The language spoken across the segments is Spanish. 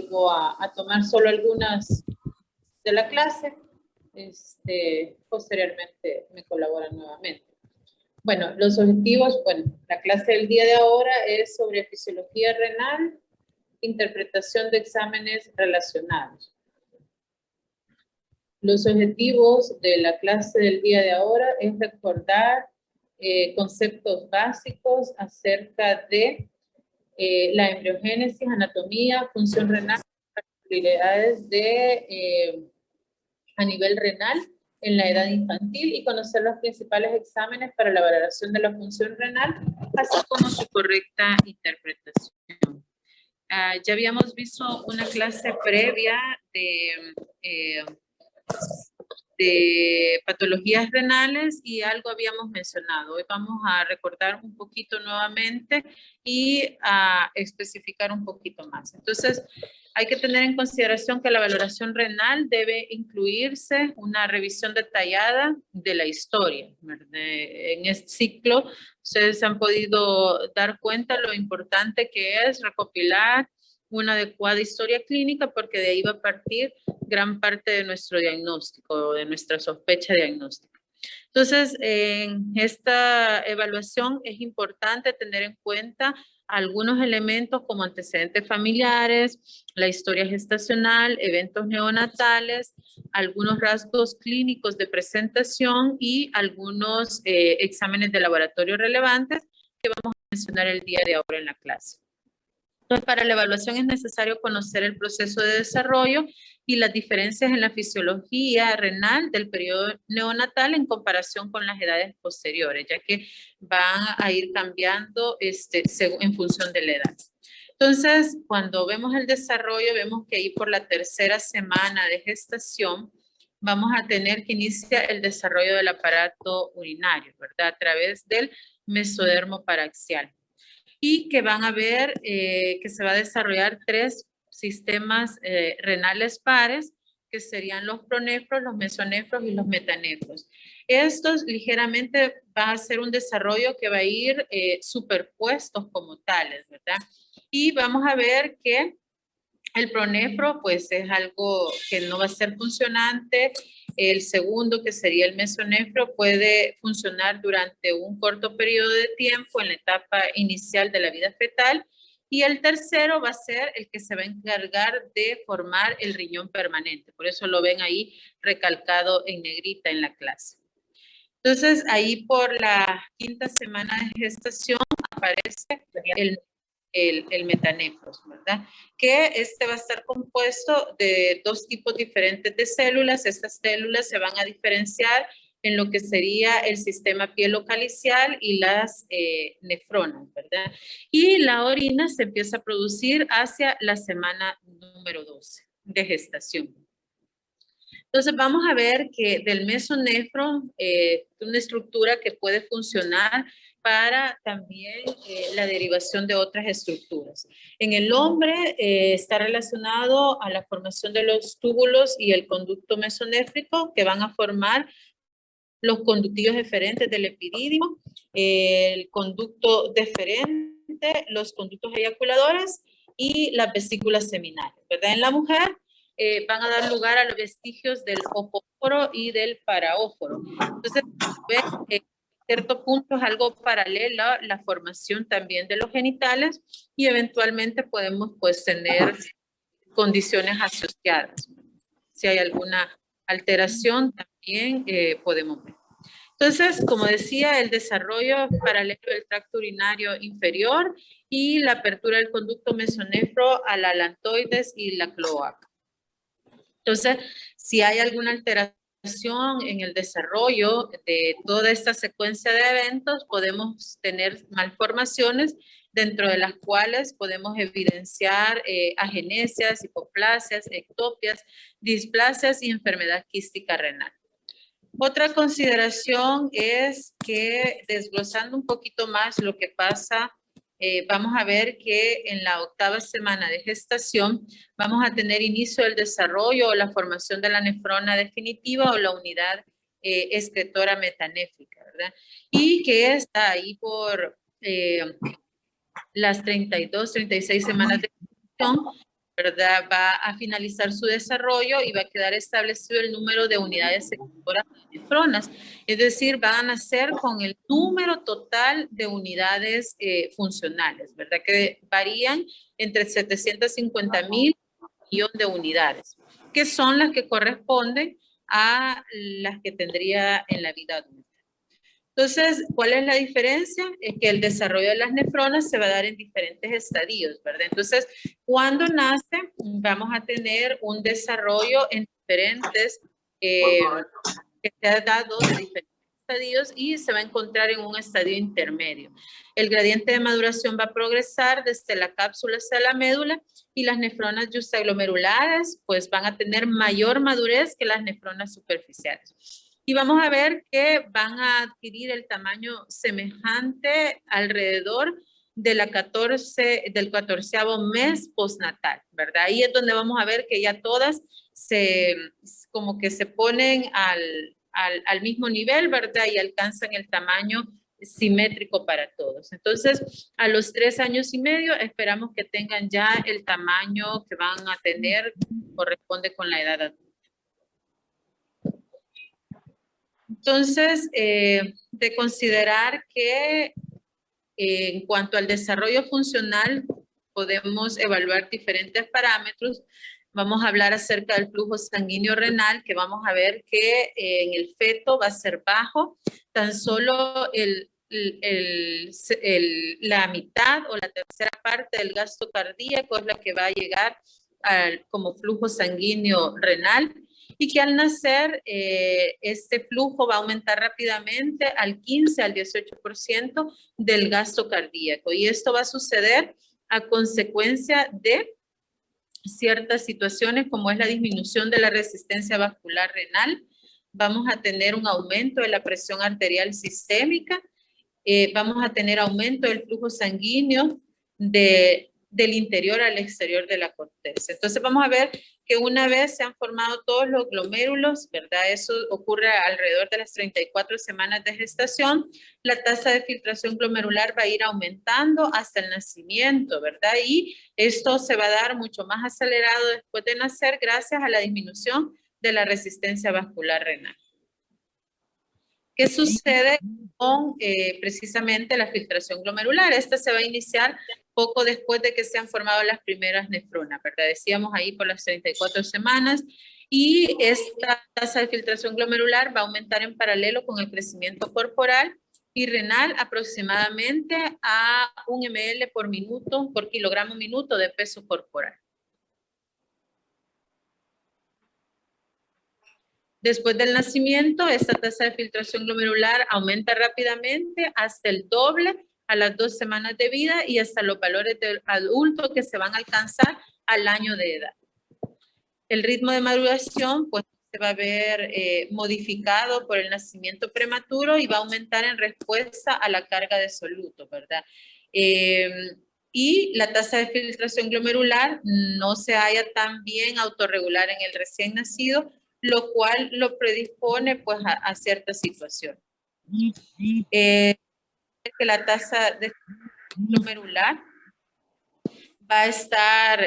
vengo a tomar solo algunas de la clase. Posteriormente me colaboran nuevamente. Bueno, los objetivos, bueno, la clase del día de ahora es sobre fisiología renal, interpretación de exámenes relacionados. Los objetivos de la clase del día de ahora es recordar conceptos básicos acerca de la embriogénesis, anatomía, función renal, actividades a nivel renal en la edad infantil y conocer los principales exámenes para la valoración de la función renal, así como su correcta interpretación. Ya habíamos visto una clase previa de patologías renales y algo habíamos mencionado. Hoy vamos a recordar un poquito nuevamente y a especificar un poquito más. Entonces, hay que tener en consideración que la valoración renal debe incluirse una revisión detallada de la historia, ¿verdad? En este ciclo, ustedes han podido dar cuenta lo importante que es recopilar una adecuada historia clínica, porque de ahí va a partir gran parte de nuestro diagnóstico, de nuestra sospecha diagnóstica. Entonces, en esta evaluación es importante tener en cuenta algunos elementos como antecedentes familiares, la historia gestacional, eventos neonatales, algunos rasgos clínicos de presentación y algunos exámenes de laboratorio relevantes que vamos a mencionar el día de ahora en la clase. Entonces, para la evaluación es necesario conocer el proceso de desarrollo y las diferencias en la fisiología renal del periodo neonatal en comparación con las edades posteriores, ya que van a ir cambiando en función de la edad. Entonces, cuando vemos el desarrollo, vemos que ahí por la tercera semana de gestación vamos a tener que iniciar el desarrollo del aparato urinario, ¿verdad? A través del mesodermo paraxial. Y que van a ver que se va a desarrollar 3 sistemas renales pares, que serían los pronefros, los mesonefros y los metanefros. Estos ligeramente va a ser un desarrollo que va a ir superpuestos como tales, ¿verdad? Y vamos a ver que el pronefro, pues, es algo que no va a ser funcionante. El segundo, que sería el mesonefro, puede funcionar durante un corto periodo de tiempo en la etapa inicial de la vida fetal. Y el tercero va a ser el que se va a encargar de formar el riñón permanente. Por eso lo ven ahí recalcado en negrita en la clase. Entonces, ahí por la quinta semana de gestación aparece el metanefros, ¿verdad? Que va a estar compuesto de 2 tipos diferentes de células. Estas células se van a diferenciar en lo que sería el sistema pielocalicial y las nefronas, ¿verdad? Y la orina se empieza a producir hacia la semana número 12 de gestación. Entonces vamos a ver que del mesonefro, una estructura que puede funcionar para también la derivación de otras estructuras. En el hombre está relacionado a la formación de los túbulos y el conducto mesonéfrico, que van a formar los conductillos deferentes del epidídimo, el conducto deferente, los conductos eyaculadores y las vesículas seminales, ¿verdad? En la mujer van a dar lugar a los vestigios del opóforo y del paraóforo. Entonces, en cierto punto es algo paralelo a la formación también de los genitales y eventualmente podemos pues tener condiciones asociadas. Si hay alguna alteración también podemos ver. Entonces, como decía, el desarrollo paralelo del tracto urinario inferior y la apertura del conducto mesonefro a la alantoides y la cloaca. Entonces, si hay alguna alteración en el desarrollo de toda esta secuencia de eventos, podemos tener malformaciones dentro de las cuales podemos evidenciar agenesias, hipoplasias, ectopias, displasias y enfermedad quística renal. Otra consideración es que, desglosando un poquito más lo que pasa, vamos a ver que en la 8ª semana de gestación vamos a tener inicio del desarrollo o la formación de la nefrona definitiva o la unidad excretora metanéfrica, ¿verdad? Y que está ahí por las 32, 36 semanas de gestación, ¿verdad? Va a finalizar su desarrollo y va a quedar establecido el número de unidades ejecutoras de nefronas. Es decir, van a nacer con el número total de unidades funcionales, ¿verdad? Que varían entre 750,000 millones de unidades, que son las que corresponden a las que tendría en la vida adulta. Entonces, ¿cuál es la diferencia? Es que el desarrollo de las nefronas se va a dar en diferentes estadios, ¿verdad? Entonces, cuando nace, vamos a tener un desarrollo en diferentes, que se ha dado de diferentes estadios y se va a encontrar en un estadio intermedio. El gradiente de maduración va a progresar desde la cápsula hasta la médula y las nefronas justaglomerulares pues van a tener mayor madurez que las nefronas superficiales. Y vamos a ver que van a adquirir el tamaño semejante alrededor de del 14º mes postnatal, ¿verdad? Ahí es donde vamos a ver que ya todas como que se ponen al mismo nivel, ¿verdad? Y alcanzan el tamaño simétrico para todos. Entonces, a los 3 años y medio esperamos que tengan ya el tamaño que van a tener, corresponde con la edad adulta. Entonces, de considerar que en cuanto al desarrollo funcional, podemos evaluar diferentes parámetros. Vamos a hablar acerca del flujo sanguíneo renal, que vamos a ver que en el feto va a ser bajo, tan solo la mitad o la tercera parte del gasto cardíaco es la que va a llegar como flujo sanguíneo renal, y que al nacer este flujo va a aumentar rápidamente al 15 al 18% del gasto cardíaco, y esto va a suceder a consecuencia de ciertas situaciones como es la disminución de la resistencia vascular renal. Vamos a tener un aumento de la presión arterial sistémica, vamos a tener aumento del flujo sanguíneo del interior al exterior de la corteza. Entonces vamos a ver que una vez se han formado todos los glomérulos, ¿verdad? Eso ocurre alrededor de las 34 semanas de gestación. La tasa de filtración glomerular va a ir aumentando hasta el nacimiento, ¿verdad? Y esto se va a dar mucho más acelerado después de nacer gracias a la disminución de la resistencia vascular renal. ¿Qué sucede con precisamente la filtración glomerular? Esta se va a iniciar poco después de que se han formado las primeras nefronas, ¿verdad? Decíamos ahí por las 34 semanas, y esta tasa de filtración glomerular va a aumentar en paralelo con el crecimiento corporal y renal aproximadamente a 1 ml por minuto, por kilogramo minuto de peso corporal. Después del nacimiento, esta tasa de filtración glomerular aumenta rápidamente hasta el doble a las 2 semanas de vida y hasta los valores del adulto que se van a alcanzar al año de edad. El ritmo de maduración pues se va a ver modificado por el nacimiento prematuro y va a aumentar en respuesta a la carga de soluto, ¿verdad? Y la tasa de filtración glomerular no se halla tan bien autorregular en el recién nacido, lo cual lo predispone pues a ciertas situaciones. Que la tasa de glomerular va a estar va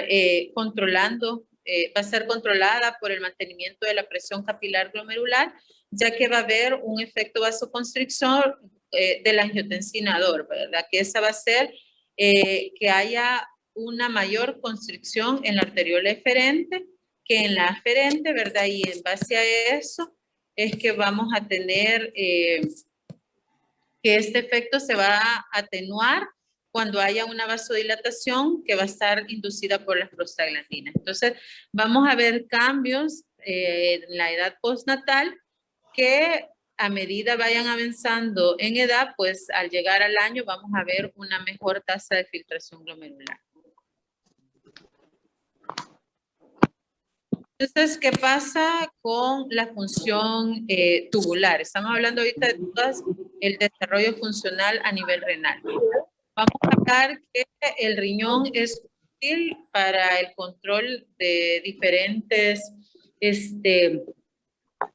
a ser controlada por el mantenimiento de la presión capilar glomerular, ya que va a haber un efecto vasoconstrictor de la angiotensina 2, ¿verdad? Que esa va a ser que haya una mayor constricción en la arteriola eferente que en la aferente, ¿verdad? Y en base a eso es que vamos a tener que este efecto se va a atenuar cuando haya una vasodilatación que va a estar inducida por las prostaglandinas. Entonces, vamos a ver cambios en la edad postnatal que a medida vayan avanzando en edad, pues al llegar al año vamos a ver una mejor tasa de filtración glomerular. Entonces, ¿qué pasa con la función tubular? Estamos hablando ahorita de todo el desarrollo funcional a nivel renal. Vamos a hablar que el riñón es útil para el control de diferentes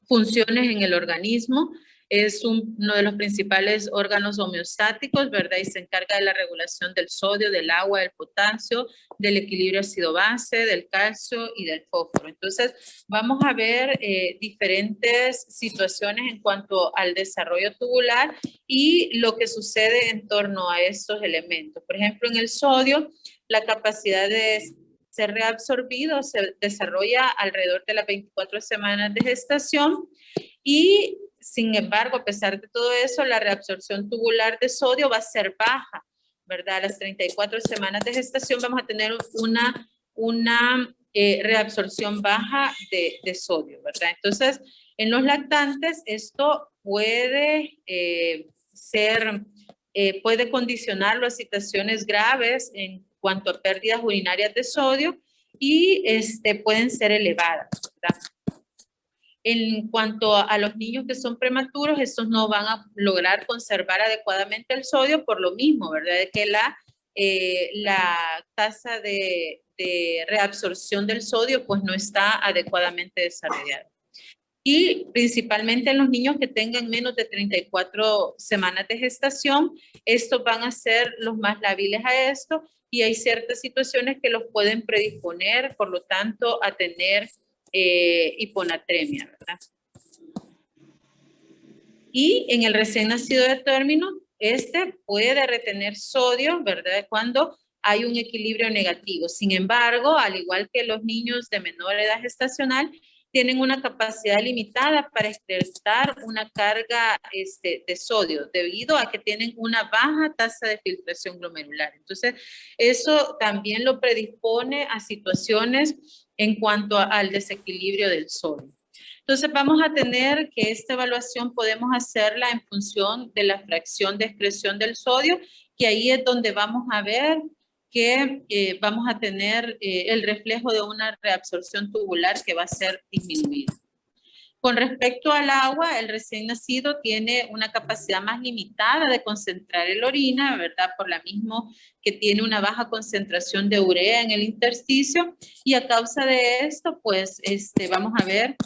funciones en el organismo. Es uno de los principales órganos homeostáticos, ¿verdad? Y se encarga de la regulación del sodio, del agua, del potasio, del equilibrio ácido-base, del calcio y del fósforo. Entonces, vamos a ver diferentes situaciones en cuanto al desarrollo tubular y lo que sucede en torno a estos elementos. Por ejemplo, en el sodio, la capacidad de ser reabsorbido se desarrolla alrededor de las 24 semanas de gestación y sin embargo, a pesar de todo eso, la reabsorción tubular de sodio va a ser baja, ¿verdad? A las 34 semanas de gestación vamos a tener una reabsorción baja de sodio, ¿verdad? Entonces, en los lactantes esto puede puede condicionarlo a situaciones graves en cuanto a pérdidas urinarias de sodio y pueden ser elevadas, ¿verdad? En cuanto a los niños que son prematuros, estos no van a lograr conservar adecuadamente el sodio por lo mismo, ¿verdad? De que la tasa de reabsorción del sodio pues no está adecuadamente desarrollada. Y principalmente en los niños que tengan menos de 34 semanas de gestación, estos van a ser los más lábiles a esto y hay ciertas situaciones que los pueden predisponer, por lo tanto, a tener hiponatremia, ¿verdad? Y en el recién nacido de término, puede retener sodio, ¿verdad? Cuando hay un equilibrio negativo. Sin embargo, al igual que los niños de menor edad gestacional, tienen una capacidad limitada para excretar una carga de sodio debido a que tienen una baja tasa de filtración glomerular. Entonces, eso también lo predispone a situaciones en cuanto al desequilibrio del sodio. Entonces vamos a tener que esta evaluación podemos hacerla en función de la fracción de excreción del sodio, que ahí es donde vamos a ver que vamos a tener el reflejo de una reabsorción tubular que va a ser disminuida. Con respecto al agua, el recién nacido tiene una capacidad más limitada de concentrar el orina, ¿verdad? Por la misma que tiene una baja concentración de urea en el intersticio y a causa de esto, pues vamos a ver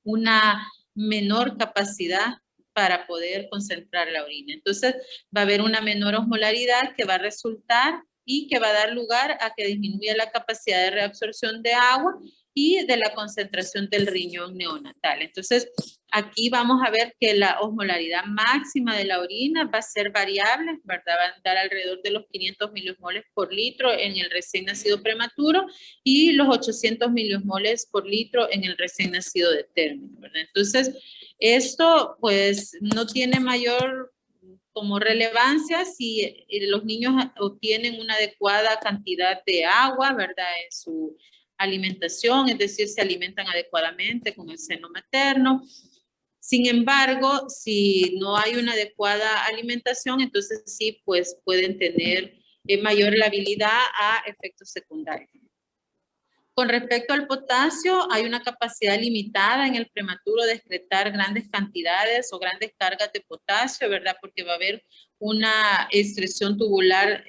una menor capacidad para poder concentrar la orina. Entonces, va a haber una menor osmolaridad que va a resultar y que va a dar lugar a que disminuya la capacidad de reabsorción de agua y de la concentración del riñón neonatal. Entonces, aquí vamos a ver que la osmolaridad máxima de la orina va a ser variable, ¿verdad? Va a andar alrededor de los 500 milimoles por litro en el recién nacido prematuro y los 800 milimoles por litro en el recién nacido de término, ¿verdad? Entonces, esto pues no tiene mayor como relevancia si los niños obtienen una adecuada cantidad de agua, ¿verdad? En su alimentación, es decir, se alimentan adecuadamente con el seno materno. Sin embargo, si no hay una adecuada alimentación, entonces sí, pues pueden tener mayor labilidad a efectos secundarios. Con respecto al potasio, hay una capacidad limitada en el prematuro de excretar grandes cantidades o grandes cargas de potasio, ¿verdad? Porque va a haber una excreción tubular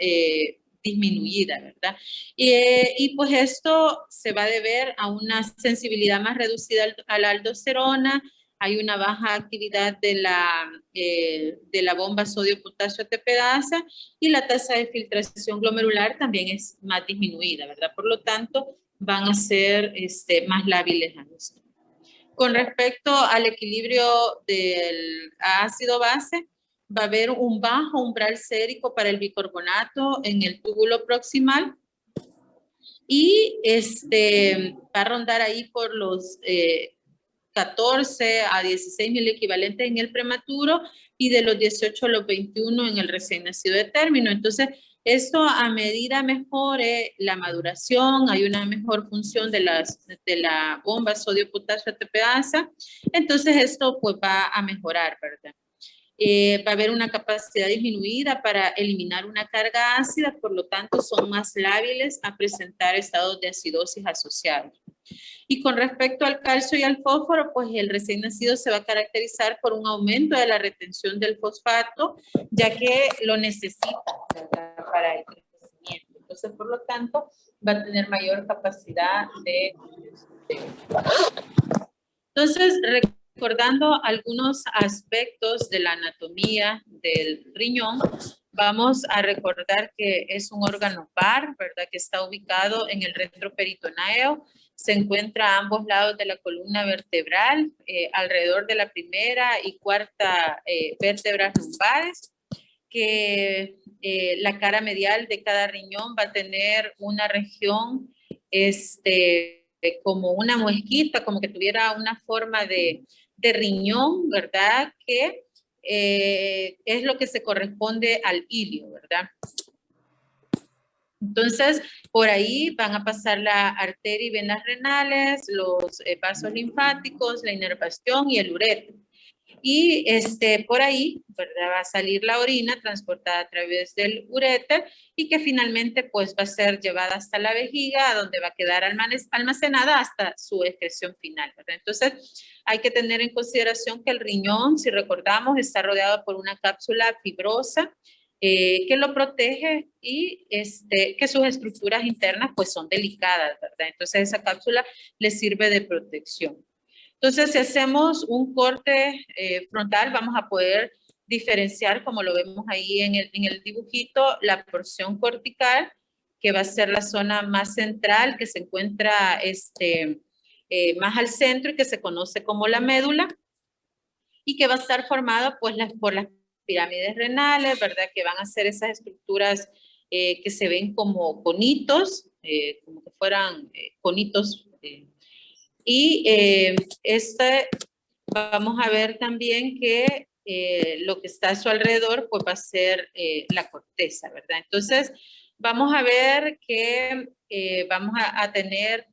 disminuida, ¿verdad? Y pues esto se va a deber a una sensibilidad más reducida a la aldosterona, hay una baja actividad de la bomba sodio-potasio ATPase y la tasa de filtración glomerular también es más disminuida, ¿verdad? Por lo tanto, van a ser más lábiles a esto. Con respecto al equilibrio del ácido base, va a haber un bajo umbral sérico para el bicarbonato en el túbulo proximal y va a rondar ahí por los 14 a 16 mil equivalentes en el prematuro y de los 18 a los 21 en el recién nacido de término. Entonces, esto a medida mejore la maduración, hay una mejor función de la bomba sodio-potasio ATPase, entonces esto pues va a mejorar, ¿verdad? Va a haber una capacidad disminuida para eliminar una carga ácida, por lo tanto son más lábiles a presentar estados de acidosis asociados. Y con respecto al calcio y al fósforo, pues el recién nacido se va a caracterizar por un aumento de la retención del fosfato, ya que lo necesita, ¿verdad? Para el crecimiento. Entonces, por lo tanto, va a tener mayor capacidad de... Entonces, recordando algunos aspectos de la anatomía del riñón, vamos a recordar que es un órgano par, ¿verdad? Que está ubicado en el retroperitoneo, se encuentra a ambos lados de la columna vertebral, alrededor de la primera y cuarta vértebras lumbares, que la cara medial de cada riñón va a tener una región como una muesquita, como que tuviera una forma de riñón, ¿verdad? Que es lo que se corresponde al ilio, ¿verdad? Entonces, por ahí van a pasar la arteria y venas renales, los vasos linfáticos, la inervación y el ureter. Y por ahí, ¿verdad? Va a salir la orina transportada a través del uréter y que finalmente pues va a ser llevada hasta la vejiga, donde va a quedar almacenada hasta su excreción final, ¿verdad? Entonces, hay que tener en consideración que el riñón, si recordamos, está rodeado por una cápsula fibrosa que lo protege y que sus estructuras internas pues son delicadas, ¿verdad? Entonces, esa cápsula le sirve de protección. Entonces, si hacemos un corte frontal, vamos a poder diferenciar, como lo vemos ahí en el dibujito, la porción cortical, que va a ser la zona más central, que se encuentra más al centro y que se conoce como la médula, y que va a estar formada pues, por las pirámides renales, ¿verdad? Que van a ser esas estructuras que se ven como conitos, como que fueran conitos. Y vamos a ver también que lo que está a su alrededor pues va a ser la corteza, ¿verdad? Entonces, vamos a ver que vamos a tener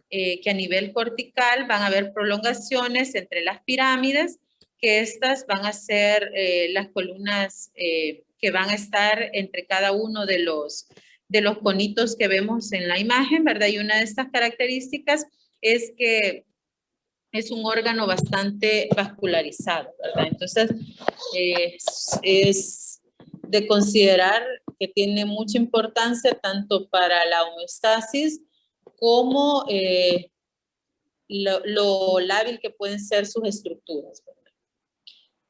que a nivel cortical van a haber prolongaciones entre las pirámides, que estas van a ser las columnas que van a estar entre cada uno de los conitos que vemos en la imagen, ¿verdad? Y una de estas características es que es un órgano bastante vascularizado, ¿verdad? Entonces, es de considerar que tiene mucha importancia tanto para la homeostasis como lo lábil que pueden ser sus estructuras, ¿verdad?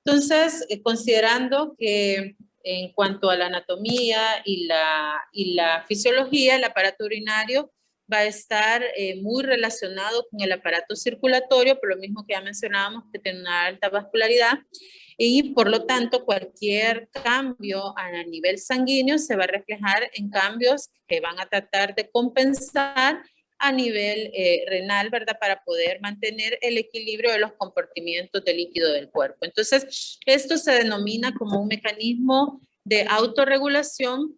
Entonces, considerando que en cuanto a la anatomía y la fisiología, el aparato urinario va a estar muy relacionado con el aparato circulatorio, por lo mismo que ya mencionábamos, que tiene una alta vascularidad, y por lo tanto cualquier cambio a nivel sanguíneo se va a reflejar en cambios que van a tratar de compensar a nivel renal, ¿verdad? Para poder mantener el equilibrio de los compartimientos de líquido del cuerpo. Entonces, esto se denomina como un mecanismo de autorregulación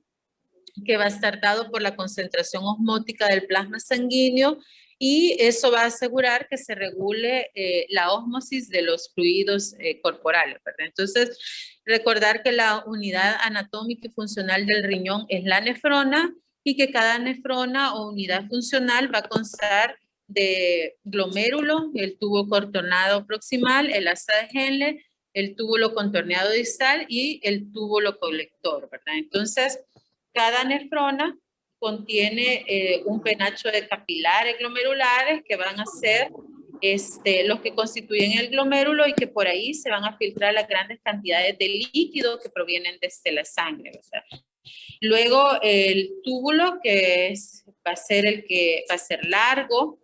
que va a estar dado por la concentración osmótica del plasma sanguíneo y eso va a asegurar que se regule la ósmosis de los fluidos corporales, ¿verdad? Entonces, recordar que la unidad anatómica y funcional del riñón es la nefrona y que cada nefrona o unidad funcional va a constar de glomérulo, el tubo contorneado proximal, el asa de Henle, el túbulo contorneado distal y el túbulo colector, ¿verdad? Entonces, cada nefrona contiene un penacho de capilares glomerulares que van a ser los que constituyen el glomérulo y que por ahí se van a filtrar las grandes cantidades de líquido que provienen desde la sangre, ¿verdad? Luego el túbulo, que va a ser el que va a ser largo.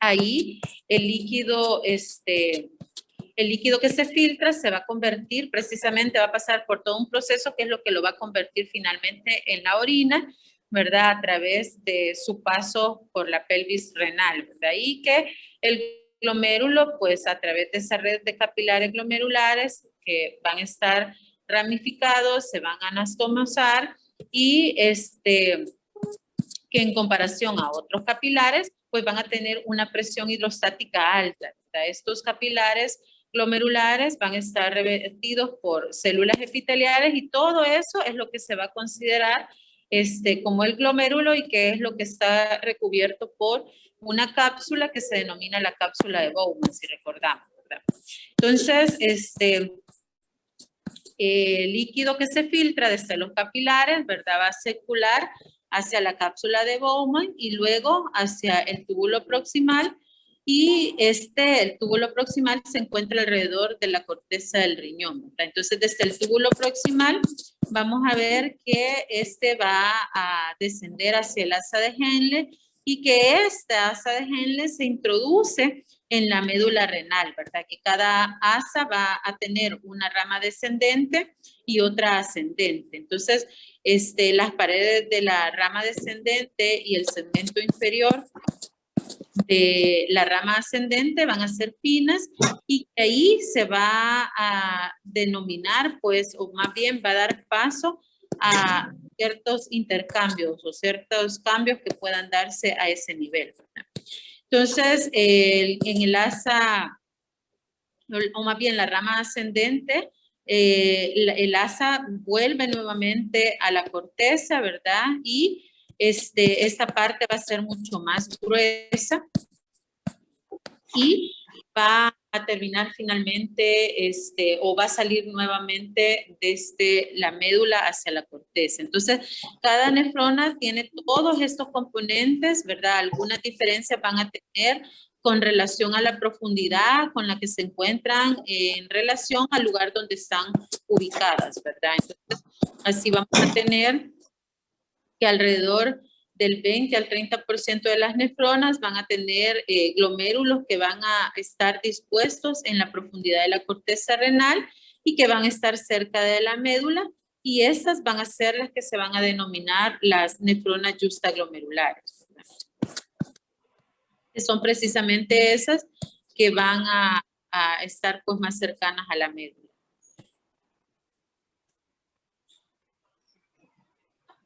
Ahí el líquido, el líquido que se filtra se va a convertir, precisamente va a pasar por todo un proceso que es lo que lo va a convertir finalmente en la orina, ¿verdad? A través de su paso por la pelvis renal, ¿verdad? Y que el glomérulo, pues a través de esa red de capilares glomerulares que van a estar ramificados, se van a anastomosar y que en comparación a otros capilares, pues van a tener una presión hidrostática alta, ¿verdad? Estos capilares glomerulares van a estar revestidos por células epiteliales y todo eso es lo que se va a considerar como el glomérulo y que es lo que está recubierto por una cápsula que se denomina la cápsula de Bowman, si recordamos, ¿verdad? Entonces, el líquido que se filtra desde los capilares, ¿verdad? Va a circular hacia la cápsula de Bowman y luego hacia el túbulo proximal Y el túbulo proximal se encuentra alrededor de la corteza del riñón, ¿verdad? Entonces, desde el túbulo proximal, vamos a ver que va a descender hacia el asa de Henle y que esta asa de Henle se introduce en la médula renal, ¿verdad? Que cada asa va a tener una rama descendente y otra ascendente. Entonces, las paredes de la rama descendente y el segmento inferior de la rama ascendente van a ser finas y ahí se va a denominar, pues, o más bien va a dar paso a ciertos intercambios o ciertos cambios que puedan darse a ese nivel, ¿verdad? Entonces, en el asa, o más bien la rama ascendente, el asa vuelve nuevamente a la corteza, ¿verdad? Y esta parte va a ser mucho más gruesa y va a terminar finalmente, o va a salir nuevamente desde la médula hacia la corteza. Entonces, cada nefrona tiene todos estos componentes, ¿verdad? Algunas diferencias van a tener con relación a la profundidad con la que se encuentran en relación al lugar donde están ubicadas, ¿verdad? Entonces, así vamos a tener que alrededor del 20 al 30% de las nefronas van a tener glomérulos que van a estar dispuestos en la profundidad de la corteza renal y que van a estar cerca de la médula, y estas van a ser las que se van a denominar las nefronas justaglomerulares. Son precisamente esas que van a estar pues más cercanas a la médula.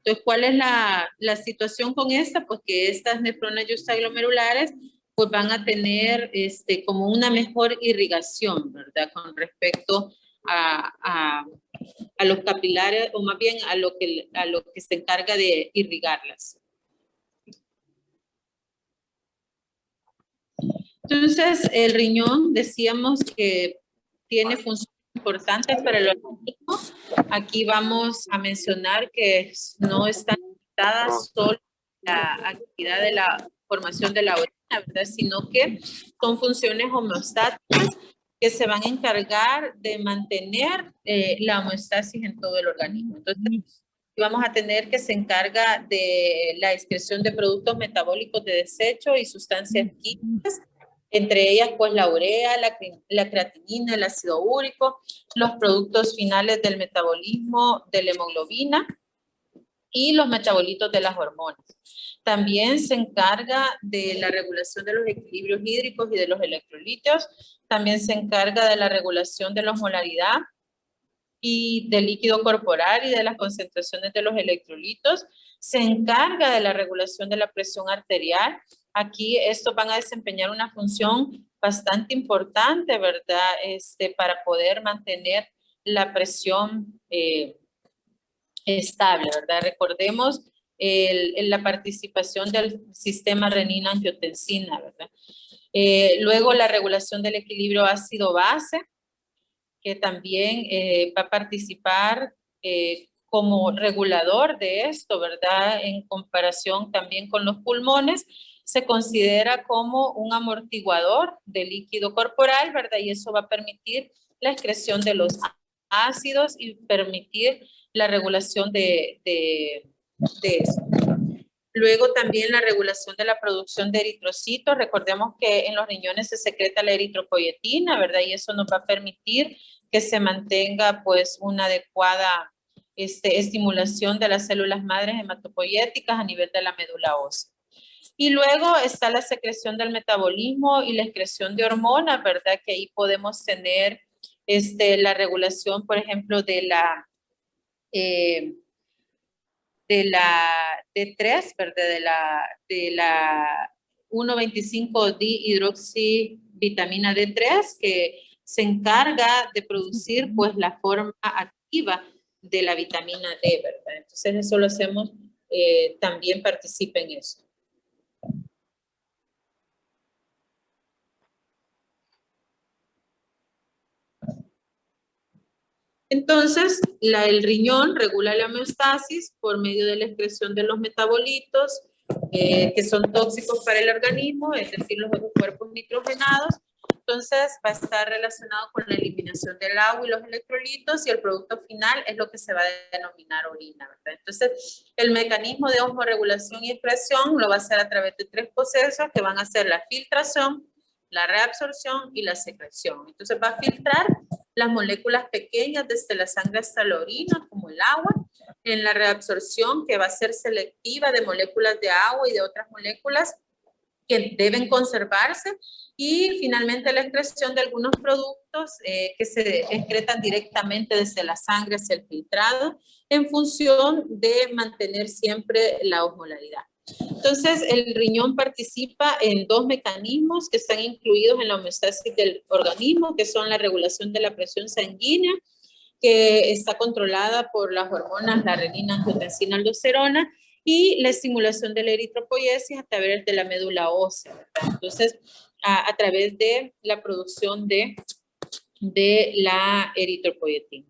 Entonces, ¿cuál es la situación con esta? Pues que estas nefronas justaglomerulares pues van a tener como una mejor irrigación, ¿verdad? Con respecto a los capilares, o más bien a lo que se encarga de irrigarlas. Entonces, el riñón, decíamos que tiene funciones importantes para el organismo. Aquí vamos a mencionar que no están limitadas solo la actividad de la formación de la orina, ¿verdad? Sino que son funciones homeostáticas que se van a encargar de mantener la homeostasis en todo el organismo. Entonces, vamos a tener que se encarga de la excreción de productos metabólicos de desecho y sustancias químicas, entre ellas pues la urea, la creatinina, el ácido úrico, los productos finales del metabolismo de la hemoglobina y los metabolitos de las hormonas. También se encarga de la regulación de los equilibrios hídricos y de los electrolitos. También se encarga de la regulación de la osmolaridad y del líquido corporal y de las concentraciones de los electrolitos. Se encarga de la regulación de la presión arterial. Aquí estos van a desempeñar una función bastante importante, ¿verdad? Para poder mantener la presión estable, ¿verdad? Recordemos la participación del sistema renina-angiotensina, ¿verdad? Luego la regulación del equilibrio ácido-base, que también va a participar como regulador de esto, ¿verdad? En comparación también con los pulmones, se considera como un amortiguador del líquido corporal, ¿verdad? Y eso va a permitir la excreción de los ácidos y permitir la regulación de eso. Luego también la regulación de la producción de eritrocitos. Recordemos que en los riñones se secreta la eritropoyetina, ¿verdad? Y eso nos va a permitir que se mantenga pues una adecuada estimulación de las células madres hematopoyéticas a nivel de la médula ósea. Y luego está la secreción del metabolismo y la excreción de hormonas, ¿verdad? Que ahí podemos tener la regulación, por ejemplo, de la D3, ¿verdad? De la 1,25-dihidroxivitamina D3, que se encarga de producir pues la forma activa de la vitamina D, ¿verdad? Entonces eso lo hacemos, también participa en eso. Entonces, el riñón regula la homeostasis por medio de la excreción de los metabolitos que son tóxicos para el organismo, es decir, los cuerpos nitrogenados. Entonces va a estar relacionado con la eliminación del agua y los electrolitos, y el producto final es lo que se va a denominar orina, ¿verdad? Entonces el mecanismo de osmorregulación y excreción lo va a hacer a través de 3 procesos que van a ser la filtración, la reabsorción y la secreción. Entonces va a filtrar las moléculas pequeñas desde la sangre hasta la orina, como el agua. En la reabsorción, que va a ser selectiva de moléculas de agua y de otras moléculas que deben conservarse. Y finalmente la excreción de algunos productos que se excretan directamente desde la sangre hacia el filtrado en función de mantener siempre la osmolaridad. Entonces, el riñón participa en 2 mecanismos que están incluidos en la homeostasis del organismo, que son la regulación de la presión sanguínea, que está controlada por las hormonas, la renina, angiotensina, aldosterona, y la estimulación de la eritropoiesis a través de la médula ósea, ¿verdad? Entonces, a través de la producción de la eritropoietina.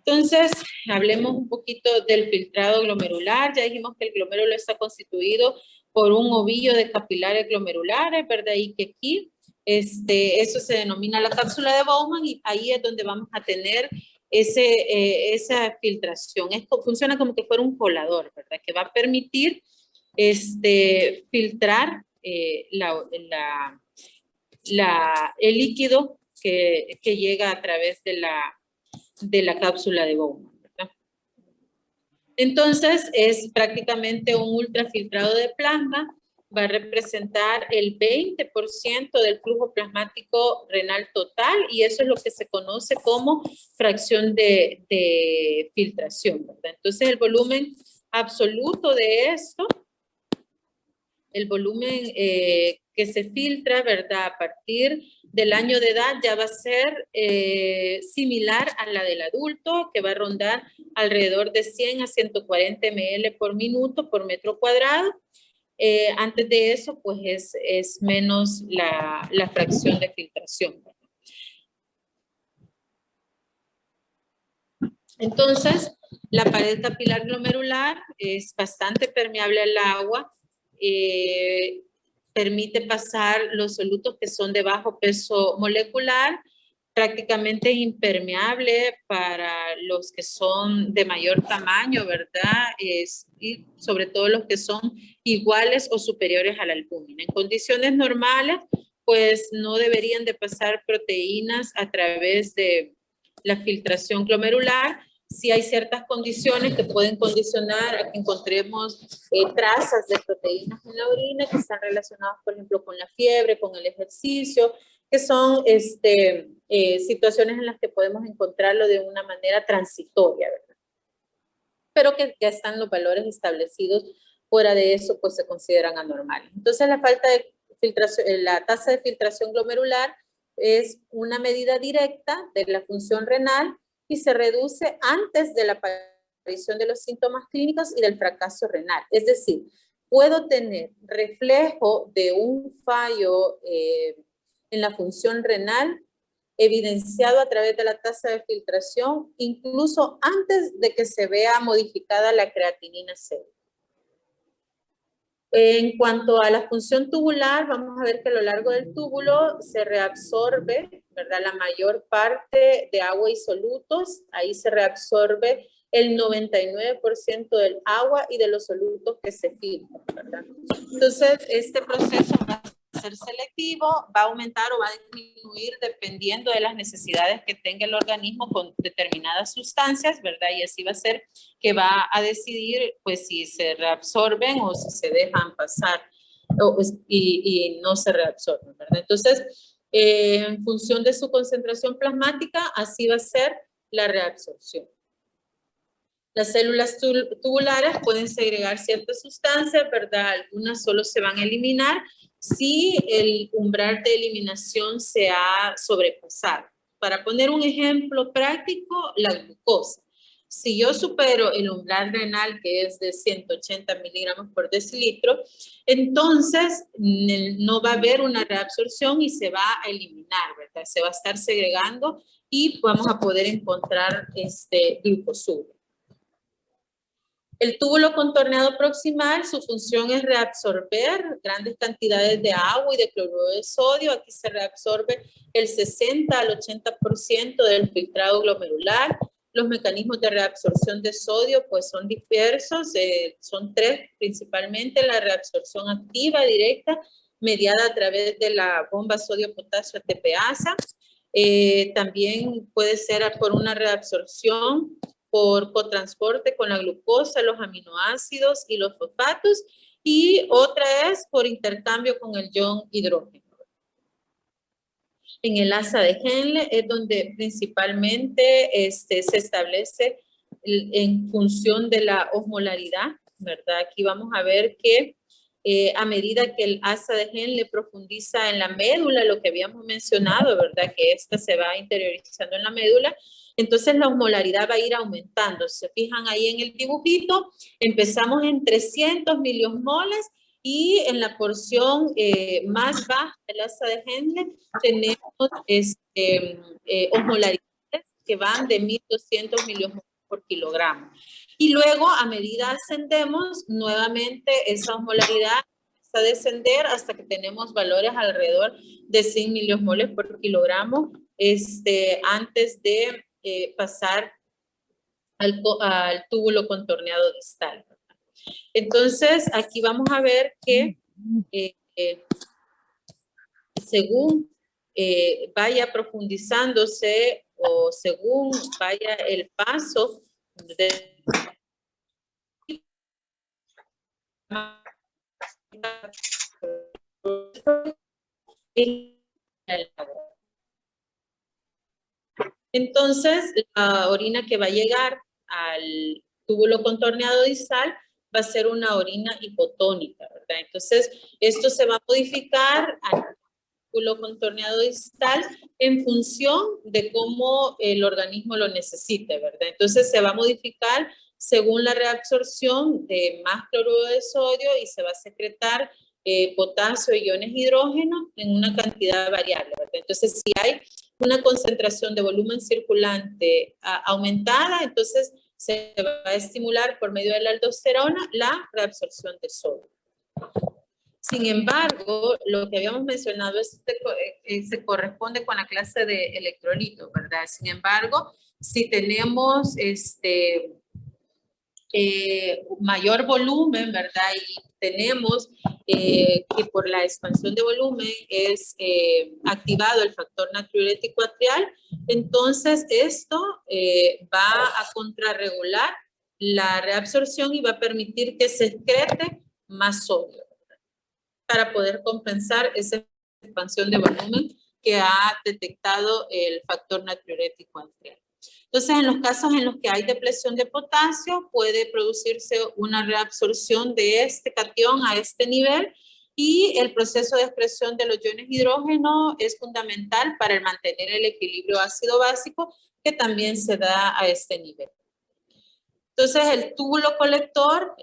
Entonces, hablemos un poquito del filtrado glomerular. Ya dijimos que el glomérulo está constituido por un ovillo de capilares glomerulares, ¿verdad? Y que aquí, eso se denomina la cápsula de Bowman, y ahí es donde vamos a tener esa filtración. Esto funciona como que fuera un colador, ¿verdad? Que va a permitir filtrar el líquido que llega a través de la cápsula de Bowman, ¿verdad? Entonces, es prácticamente un ultrafiltrado de plasma, va a representar el 20% del flujo plasmático renal total, y eso es lo que se conoce como fracción de filtración, ¿verdad? Entonces, el volumen absoluto de esto, el volumen que se filtra, ¿verdad? A partir del año de edad ya va a ser similar a la del adulto, que va a rondar alrededor de 100 a 140 ml por minuto por metro cuadrado. Antes de eso, pues es menos la fracción de filtración. Entonces, la pared capilar glomerular es bastante permeable al agua, permite pasar los solutos que son de bajo peso molecular, prácticamente impermeable para los que son de mayor tamaño, ¿verdad? Y sobre todo los que son iguales o superiores a la albúmina. En condiciones normales, pues no deberían de pasar proteínas a través de la filtración glomerular. Sí hay ciertas condiciones que pueden condicionar a que encontremos trazas de proteínas en la orina que están relacionadas, por ejemplo, con la fiebre, con el ejercicio, que son situaciones en las que podemos encontrarlo de una manera transitoria, ¿verdad? Pero que ya están los valores establecidos. Fuera de eso, pues se consideran anormales. Entonces, la falta de filtración, la tasa de filtración glomerular es una medida directa de la función renal y se reduce antes de la aparición de los síntomas clínicos y del fracaso renal. Es decir, puedo tener reflejo de un fallo en la función renal evidenciado a través de la tasa de filtración, incluso antes de que se vea modificada la creatinina C. En cuanto a la función tubular, vamos a ver que a lo largo del túbulo se reabsorbe, ¿verdad? La mayor parte de agua y solutos. Ahí se reabsorbe el 99% del agua y de los solutos que se filtran, ¿verdad? Entonces, este proceso va a ser selectivo, va a aumentar o va a disminuir dependiendo de las necesidades que tenga el organismo con determinadas sustancias, ¿verdad? Y así va a ser que va a decidir, pues, si se reabsorben o si se dejan pasar y no se reabsorben, ¿verdad? Entonces, en función de su concentración plasmática, así va a ser la reabsorción. Las células tubulares pueden segregar ciertas sustancias, ¿verdad? Algunas solo se van a eliminar si el umbral de eliminación se ha sobrepasado. Para poner un ejemplo práctico, la glucosa. Si yo supero el umbral renal, que es de 180 miligramos por decilitro, entonces no va a haber una reabsorción y se va a eliminar, ¿verdad? Se va a estar segregando y vamos a poder encontrar glucosuro. El túbulo contorneado proximal, su función es reabsorber grandes cantidades de agua y de cloruro de sodio. Aquí se reabsorbe el 60 al 80% del filtrado glomerular. Los mecanismos de reabsorción de sodio pues son diversos, son tres principalmente: la reabsorción activa directa, mediada a través de la bomba sodio-potasio ATPasa. También puede ser por una reabsorción por cotransporte con la glucosa, los aminoácidos y los fosfatos, y otra es por intercambio con el ion hidrógeno. En el asa de Henle es donde principalmente se establece en función de la osmolaridad, ¿verdad? Aquí vamos a ver que a medida que el asa de Henle profundiza en la médula, lo que habíamos mencionado, ¿verdad? Que esta se va interiorizando en la médula, entonces la osmolaridad va a ir aumentando. Se fijan ahí en el dibujito, empezamos en 300 miliosmoles y en la porción más baja del asa de Henle tenemos osmolaridades que van de 1200 miliosmoles por kilogramo. Y luego, a medida ascendemos, nuevamente esa osmolaridad empieza a descender hasta que tenemos valores alrededor de 100 miliosmoles por kilogramo antes de pasar al túbulo contorneado distal. Entonces, aquí vamos a ver que según vaya profundizándose o según vaya el paso de entonces la orina que va a llegar al túbulo contorneado distal va a ser una orina hipotónica, ¿verdad? Entonces esto se va a modificar al túbulo contorneado distal en función de cómo el organismo lo necesite, ¿verdad? Entonces se va a modificar según la reabsorción de más cloruro de sodio y se va a secretar potasio y iones hidrógeno en una cantidad variable, ¿verdad? Entonces, si hay una concentración de volumen circulante aumentada, entonces se va a estimular por medio de la aldosterona la reabsorción de sodio. Sin embargo, lo que habíamos mencionado se corresponde con la clase de electrolitos, ¿verdad? Sin embargo, si tenemos mayor volumen, ¿verdad? Y tenemos que por la expansión de volumen es activado el factor natriurético atrial, entonces esto va a contrarregular la reabsorción y va a permitir que se excrete más sodio, ¿verdad? Para poder compensar esa expansión de volumen que ha detectado el factor natriurético atrial. Entonces, en los casos en los que hay depresión de potasio, puede producirse una reabsorción de este catión a este nivel y el proceso de excreción de los iones hidrógeno es fundamental para mantener el equilibrio ácido-básico que también se da a este nivel. Entonces, el túbulo colector,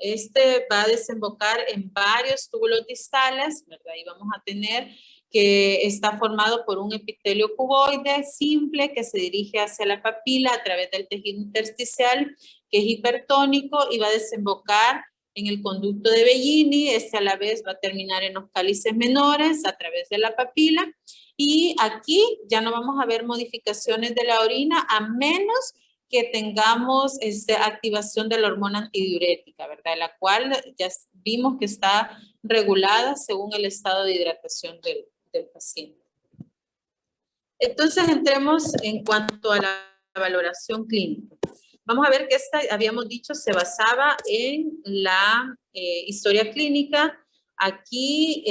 va a desembocar en varios túbulos distales, ¿verdad? Y vamos a tener que está formado por un epitelio cuboide simple que se dirige hacia la papila a través del tejido intersticial, que es hipertónico y va a desembocar en el conducto de Bellini. A la vez va a terminar en los cálices menores a través de la papila. Y aquí ya no vamos a ver modificaciones de la orina a menos que tengamos activación de la hormona antidiurética, ¿verdad? La cual ya vimos que está regulada según el estado de hidratación del paciente. Entonces, entremos en cuanto a la valoración clínica. Vamos a ver que esta, habíamos dicho, se basaba en la historia clínica, aquí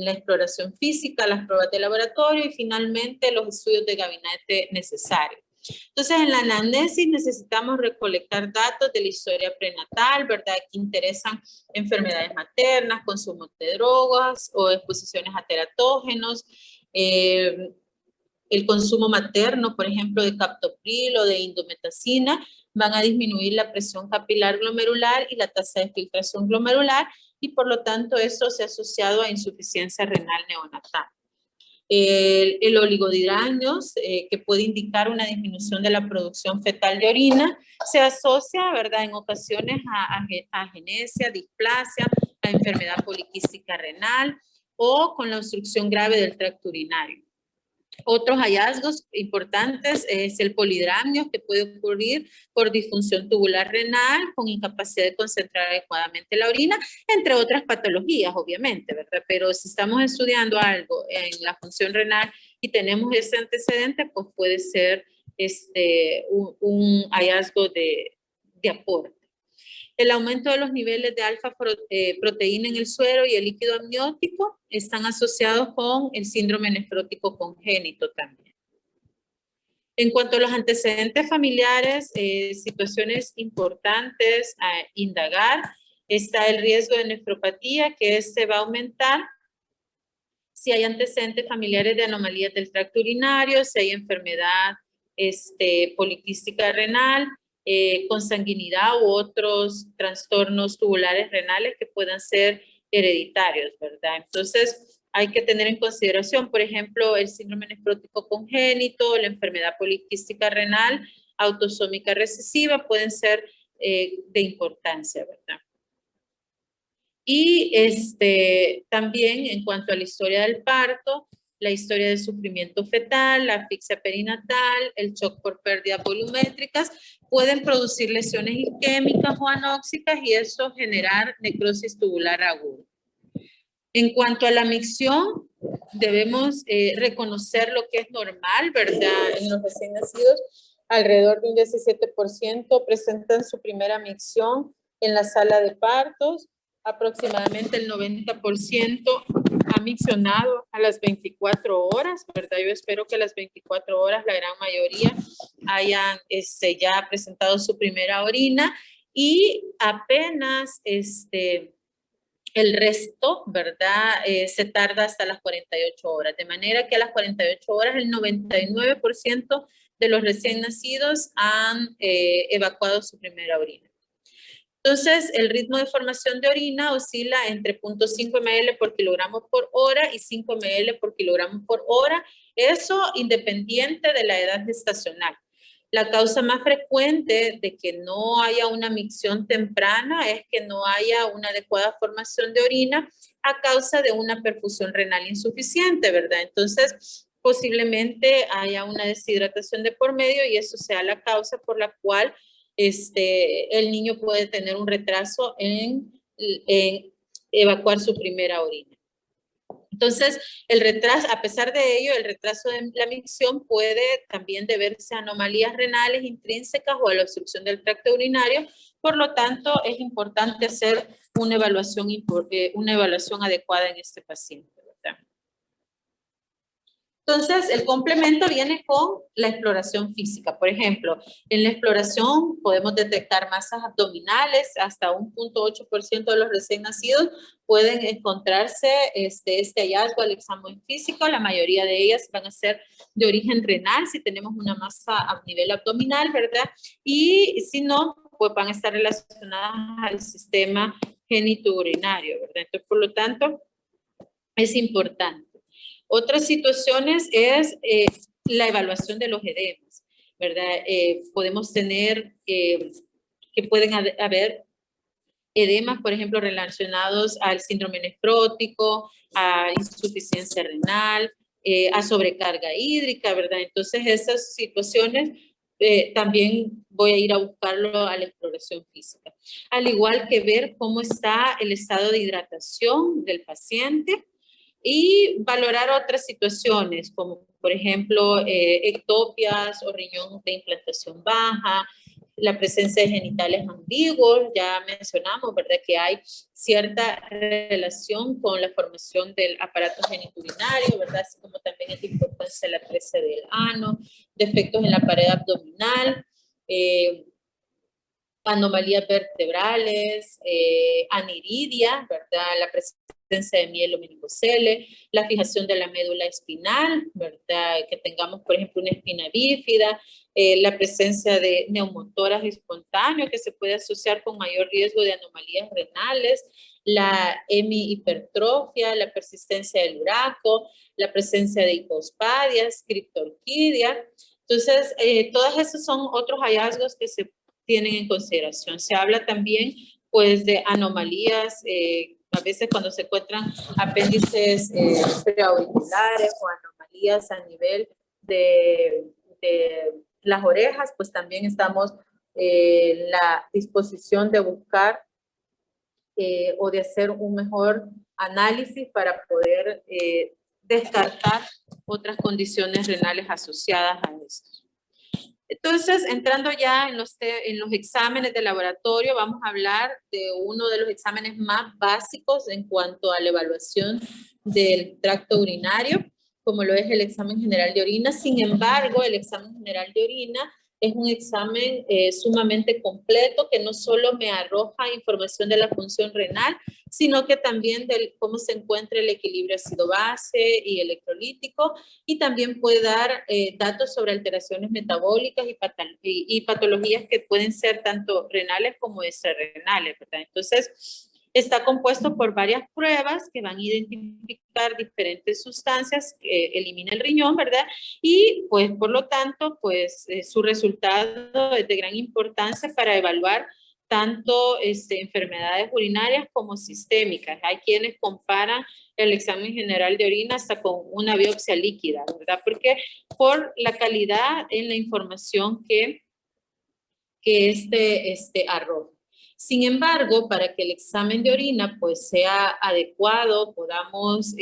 la exploración física, las pruebas de laboratorio y finalmente los estudios de gabinete necesarios. Entonces, en la anamnesis necesitamos recolectar datos de la historia prenatal, ¿verdad? Aquí interesan enfermedades maternas, consumo de drogas o exposiciones a teratógenos, el consumo materno, por ejemplo, de captopril o de indometacina, van a disminuir la presión capilar glomerular y la tasa de filtración glomerular y por lo tanto esto se ha asociado a insuficiencia renal neonatal. El oligohidrangos, que puede indicar una disminución de la producción fetal de orina, se asocia, ¿verdad?, en ocasiones a agenesia, displasia, a enfermedad poliquística renal o con la obstrucción grave del tracto urinario. Otros hallazgos importantes es el polidramnio, que puede ocurrir por disfunción tubular renal, con incapacidad de concentrar adecuadamente la orina, entre otras patologías, obviamente, ¿verdad? Pero si estamos estudiando algo en la función renal y tenemos ese antecedente, pues puede ser un hallazgo de aporte. El aumento de los niveles de alfa-proteína en el suero y el líquido amniótico están asociados con el síndrome nefrótico congénito también. En cuanto a los antecedentes familiares, situaciones importantes a indagar, está el riesgo de nefropatía, que va a aumentar si hay antecedentes familiares de anomalías del tracto urinario, si hay enfermedad poliquística renal, consanguinidad u otros trastornos tubulares renales que puedan ser hereditarios, ¿verdad? Entonces, hay que tener en consideración, por ejemplo, el síndrome nefrótico congénito, la enfermedad poliquística renal, autosómica recesiva, pueden ser de importancia, ¿verdad? Y también en cuanto a la historia del parto, la historia de sufrimiento fetal, la asfixia perinatal, el shock por pérdidas volumétricas, pueden producir lesiones isquémicas o anóxicas y eso generar necrosis tubular aguda. En cuanto a la micción, debemos reconocer lo que es normal, ¿verdad? En los recién nacidos, alrededor de un 17% presentan su primera micción en la sala de partos. Aproximadamente el 90% ha miccionado a las 24 horas, ¿verdad? Yo espero que a las 24 horas la gran mayoría hayan ya presentado su primera orina y apenas el resto, ¿verdad? Se tarda hasta las 48 horas, de manera que a las 48 horas el 99% de los recién nacidos han evacuado su primera orina. Entonces, el ritmo de formación de orina oscila entre 0.5 ml por kilogramo por hora y 5 ml por kilogramo por hora, eso independiente de la edad gestacional. La causa más frecuente de que no haya una micción temprana es que no haya una adecuada formación de orina a causa de una perfusión renal insuficiente, ¿verdad? Entonces, posiblemente haya una deshidratación de por medio y eso sea la causa por la cual el niño puede tener un retraso en evacuar su primera orina. Entonces, el retraso, a pesar de ello, el retraso de la micción puede también deberse a anomalías renales intrínsecas o a la obstrucción del tracto urinario. Por lo tanto, es importante hacer una evaluación adecuada en este paciente, ¿verdad? Entonces, el complemento viene con la exploración física. Por ejemplo, en la exploración podemos detectar masas abdominales, hasta un 0.8% de los recién nacidos pueden encontrarse este hallazgo al examen físico. La mayoría de ellas van a ser de origen renal, si tenemos una masa a nivel abdominal, ¿verdad? Y si no, pues van a estar relacionadas al sistema genitourinario, ¿verdad? Entonces, por lo tanto, es importante. Otras situaciones es la evaluación de los edemas, ¿verdad? Podemos tener que pueden haber edemas, por ejemplo, relacionados al síndrome nefrótico, a insuficiencia renal, a sobrecarga hídrica, ¿verdad? Entonces, esas situaciones también voy a ir a buscarlo a la exploración física. Al igual que ver cómo está el estado de hidratación del paciente, y valorar otras situaciones, como por ejemplo ectopias o riñón de implantación baja, la presencia de genitales ambiguos, ya mencionamos, ¿verdad?, que hay cierta relación con la formación del aparato genitourinario, ¿verdad?, así como también es de importancia la crece del ano, defectos en la pared abdominal, anomalías vertebrales, aniridia, ¿verdad?, la presencia de mielomeningocele, la fijación de la médula espinal, ¿verdad?, que tengamos, por ejemplo, una espina bífida, la presencia de neumotoras espontáneos que se puede asociar con mayor riesgo de anomalías renales, la hemihipertrofia, la persistencia del uraco, la presencia de hipospadias, criptorquidia. Entonces, todos esos son otros hallazgos que se tienen en consideración. Se habla también, pues, de anomalías, a veces cuando se encuentran apéndices preauriculares o anomalías a nivel de las orejas, pues también estamos en la disposición de buscar o de hacer un mejor análisis para poder descartar otras condiciones renales asociadas a esto. Entonces, entrando ya en los exámenes de laboratorio, vamos a hablar de uno de los exámenes más básicos en cuanto a la evaluación del tracto urinario, como lo es el examen general de orina. Sin embargo, el examen general de orina es un examen sumamente completo que no solo me arroja información de la función renal, sino que también de cómo se encuentra el equilibrio ácido-base y electrolítico, y también puede dar datos sobre alteraciones metabólicas y patologías que pueden ser tanto renales como extrarrenales, ¿verdad? Entonces, está compuesto por varias pruebas que van a identificar diferentes sustancias que elimina el riñón, ¿verdad? Y pues por lo tanto, pues su resultado es de gran importancia para evaluar tanto enfermedades urinarias como sistémicas. Hay quienes comparan el examen general de orina hasta con una biopsia líquida, ¿verdad? Porque por la calidad en la información que arroja. Sin embargo, para que el examen de orina pues sea adecuado, podamos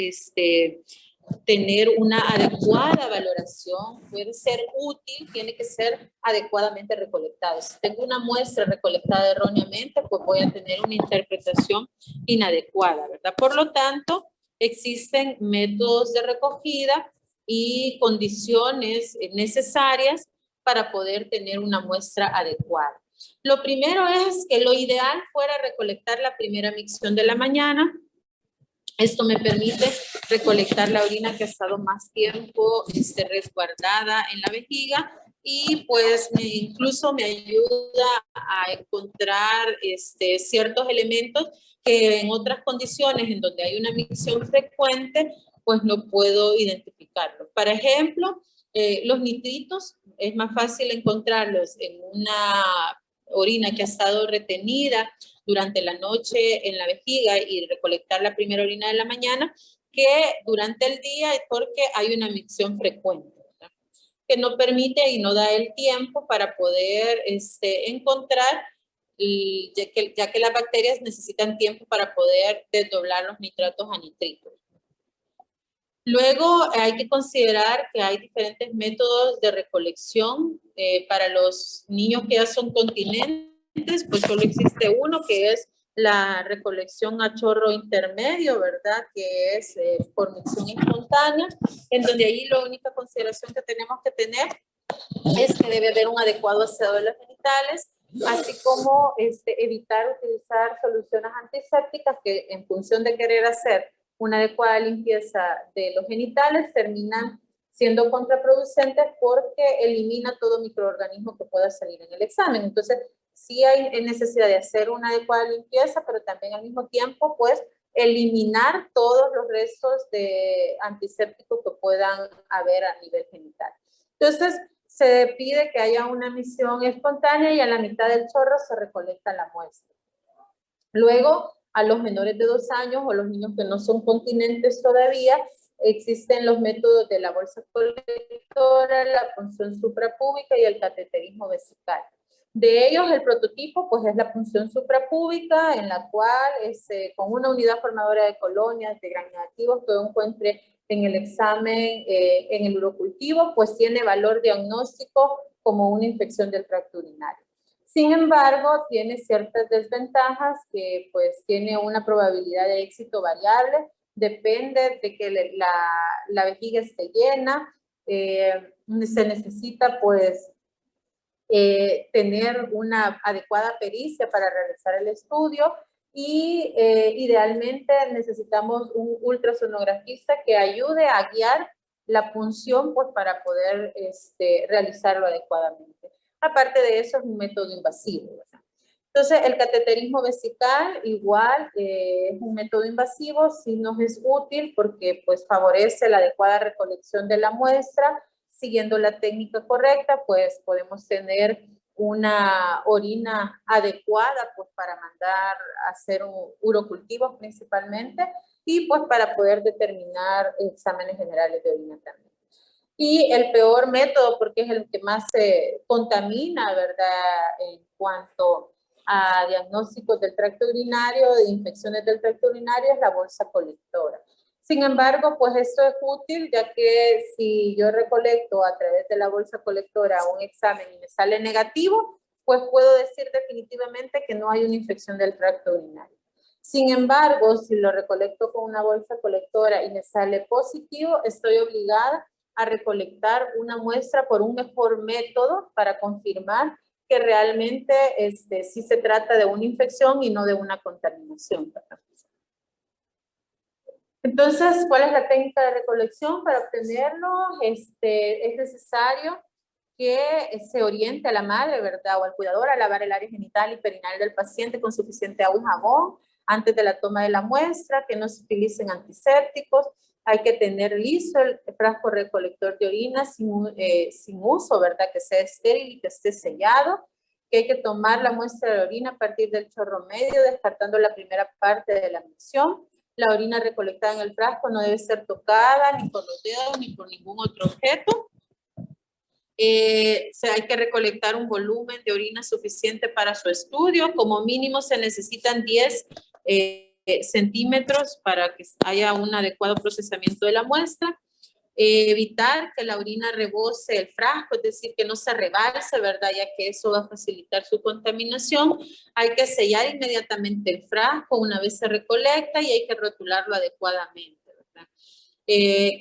tener una adecuada valoración, puede ser útil, tiene que ser adecuadamente recolectado. Si tengo una muestra recolectada erróneamente, pues voy a tener una interpretación inadecuada, ¿verdad? Por lo tanto, existen métodos de recogida y condiciones necesarias para poder tener una muestra adecuada. Lo primero es que lo ideal fuera recolectar la primera micción de la mañana. Esto me permite recolectar la orina que ha estado más tiempo resguardada en la vejiga y pues incluso me ayuda a encontrar ciertos elementos que en otras condiciones en donde hay una micción frecuente pues no puedo identificarlos. Por ejemplo, los nitritos es más fácil encontrarlos en una orina que ha estado retenida durante la noche en la vejiga y recolectar la primera orina de la mañana que durante el día, porque hay una micción frecuente, ¿verdad? Que no permite y no da el tiempo para poder encontrar, ya que las bacterias necesitan tiempo para poder desdoblar los nitratos a nitritos. Luego hay que considerar que hay diferentes métodos de recolección para los niños que ya son continentes, pues solo existe uno que es la recolección a chorro intermedio, ¿verdad? Que es por micción espontánea, en donde ahí la única consideración que tenemos que tener es que debe haber un adecuado aseo de los genitales, así como evitar utilizar soluciones antisépticas que en función de querer hacer una adecuada limpieza de los genitales terminan siendo contraproducentes porque elimina todo microorganismo que pueda salir en el examen. Entonces, sí hay necesidad de hacer una adecuada limpieza, pero también al mismo tiempo, pues, eliminar todos los restos de antisépticos que puedan haber a nivel genital. Entonces, se pide que haya una micción espontánea y a la mitad del chorro se recolecta la muestra. Luego, a los menores de 2 años o los niños que no son continentes todavía, existen los métodos de la bolsa colectora, la punción suprapúbica y el cateterismo vesical. De ellos, el prototipo pues es la punción suprapúbica, en la cual con una unidad formadora de colonias de gran negativos que encuentre en el examen, en el urocultivo, pues tiene valor diagnóstico como una infección del tracto urinario. Sin embargo, tiene ciertas desventajas que pues tiene una probabilidad de éxito variable, depende de que la vejiga esté llena, se necesita pues tener una adecuada pericia para realizar el estudio y idealmente necesitamos un ultrasonografista que ayude a guiar la punción pues para poder realizarlo adecuadamente. Aparte de eso, es un método invasivo, ¿verdad? Entonces, el cateterismo vesical igual es un método invasivo, sí nos es útil porque pues favorece la adecuada recolección de la muestra. Siguiendo la técnica correcta, pues podemos tener una orina adecuada pues para mandar a hacer un urocultivo principalmente y pues para poder determinar exámenes generales de orina también. Y el peor método, porque es el que más se contamina, ¿verdad? En cuanto a diagnósticos del tracto urinario, de infecciones del tracto urinario, es la bolsa colectora. Sin embargo, pues esto es útil, ya que si yo recolecto a través de la bolsa colectora un examen y me sale negativo, pues puedo decir definitivamente que no hay una infección del tracto urinario. Sin embargo, si lo recolecto con una bolsa colectora y me sale positivo, estoy obligada a recolectar una muestra por un mejor método para confirmar que realmente sí se trata de una infección y no de una contaminación. Entonces, ¿cuál es la técnica de recolección? Para obtenerlo, es necesario que se oriente a la madre, ¿verdad? O al cuidador a lavar el área genital y perineal del paciente con suficiente agua y jabón antes de la toma de la muestra, que no se utilicen antisépticos. Hay que tener listo el frasco recolector de orina sin uso, ¿verdad? Que sea estéril y que esté sellado. Que hay que tomar la muestra de orina a partir del chorro medio, descartando la primera parte de la misión. La orina recolectada en el frasco no debe ser tocada ni por los dedos ni por ningún otro objeto. Hay que recolectar un volumen de orina suficiente para su estudio. Como mínimo se necesitan 10 centímetros para que haya un adecuado procesamiento de la muestra. Evitar que la orina rebose el frasco, es decir, que no se rebalse, ¿verdad? Ya que eso va a facilitar su contaminación. Hay que sellar inmediatamente el frasco una vez se recolecta y hay que rotularlo adecuadamente, ¿verdad?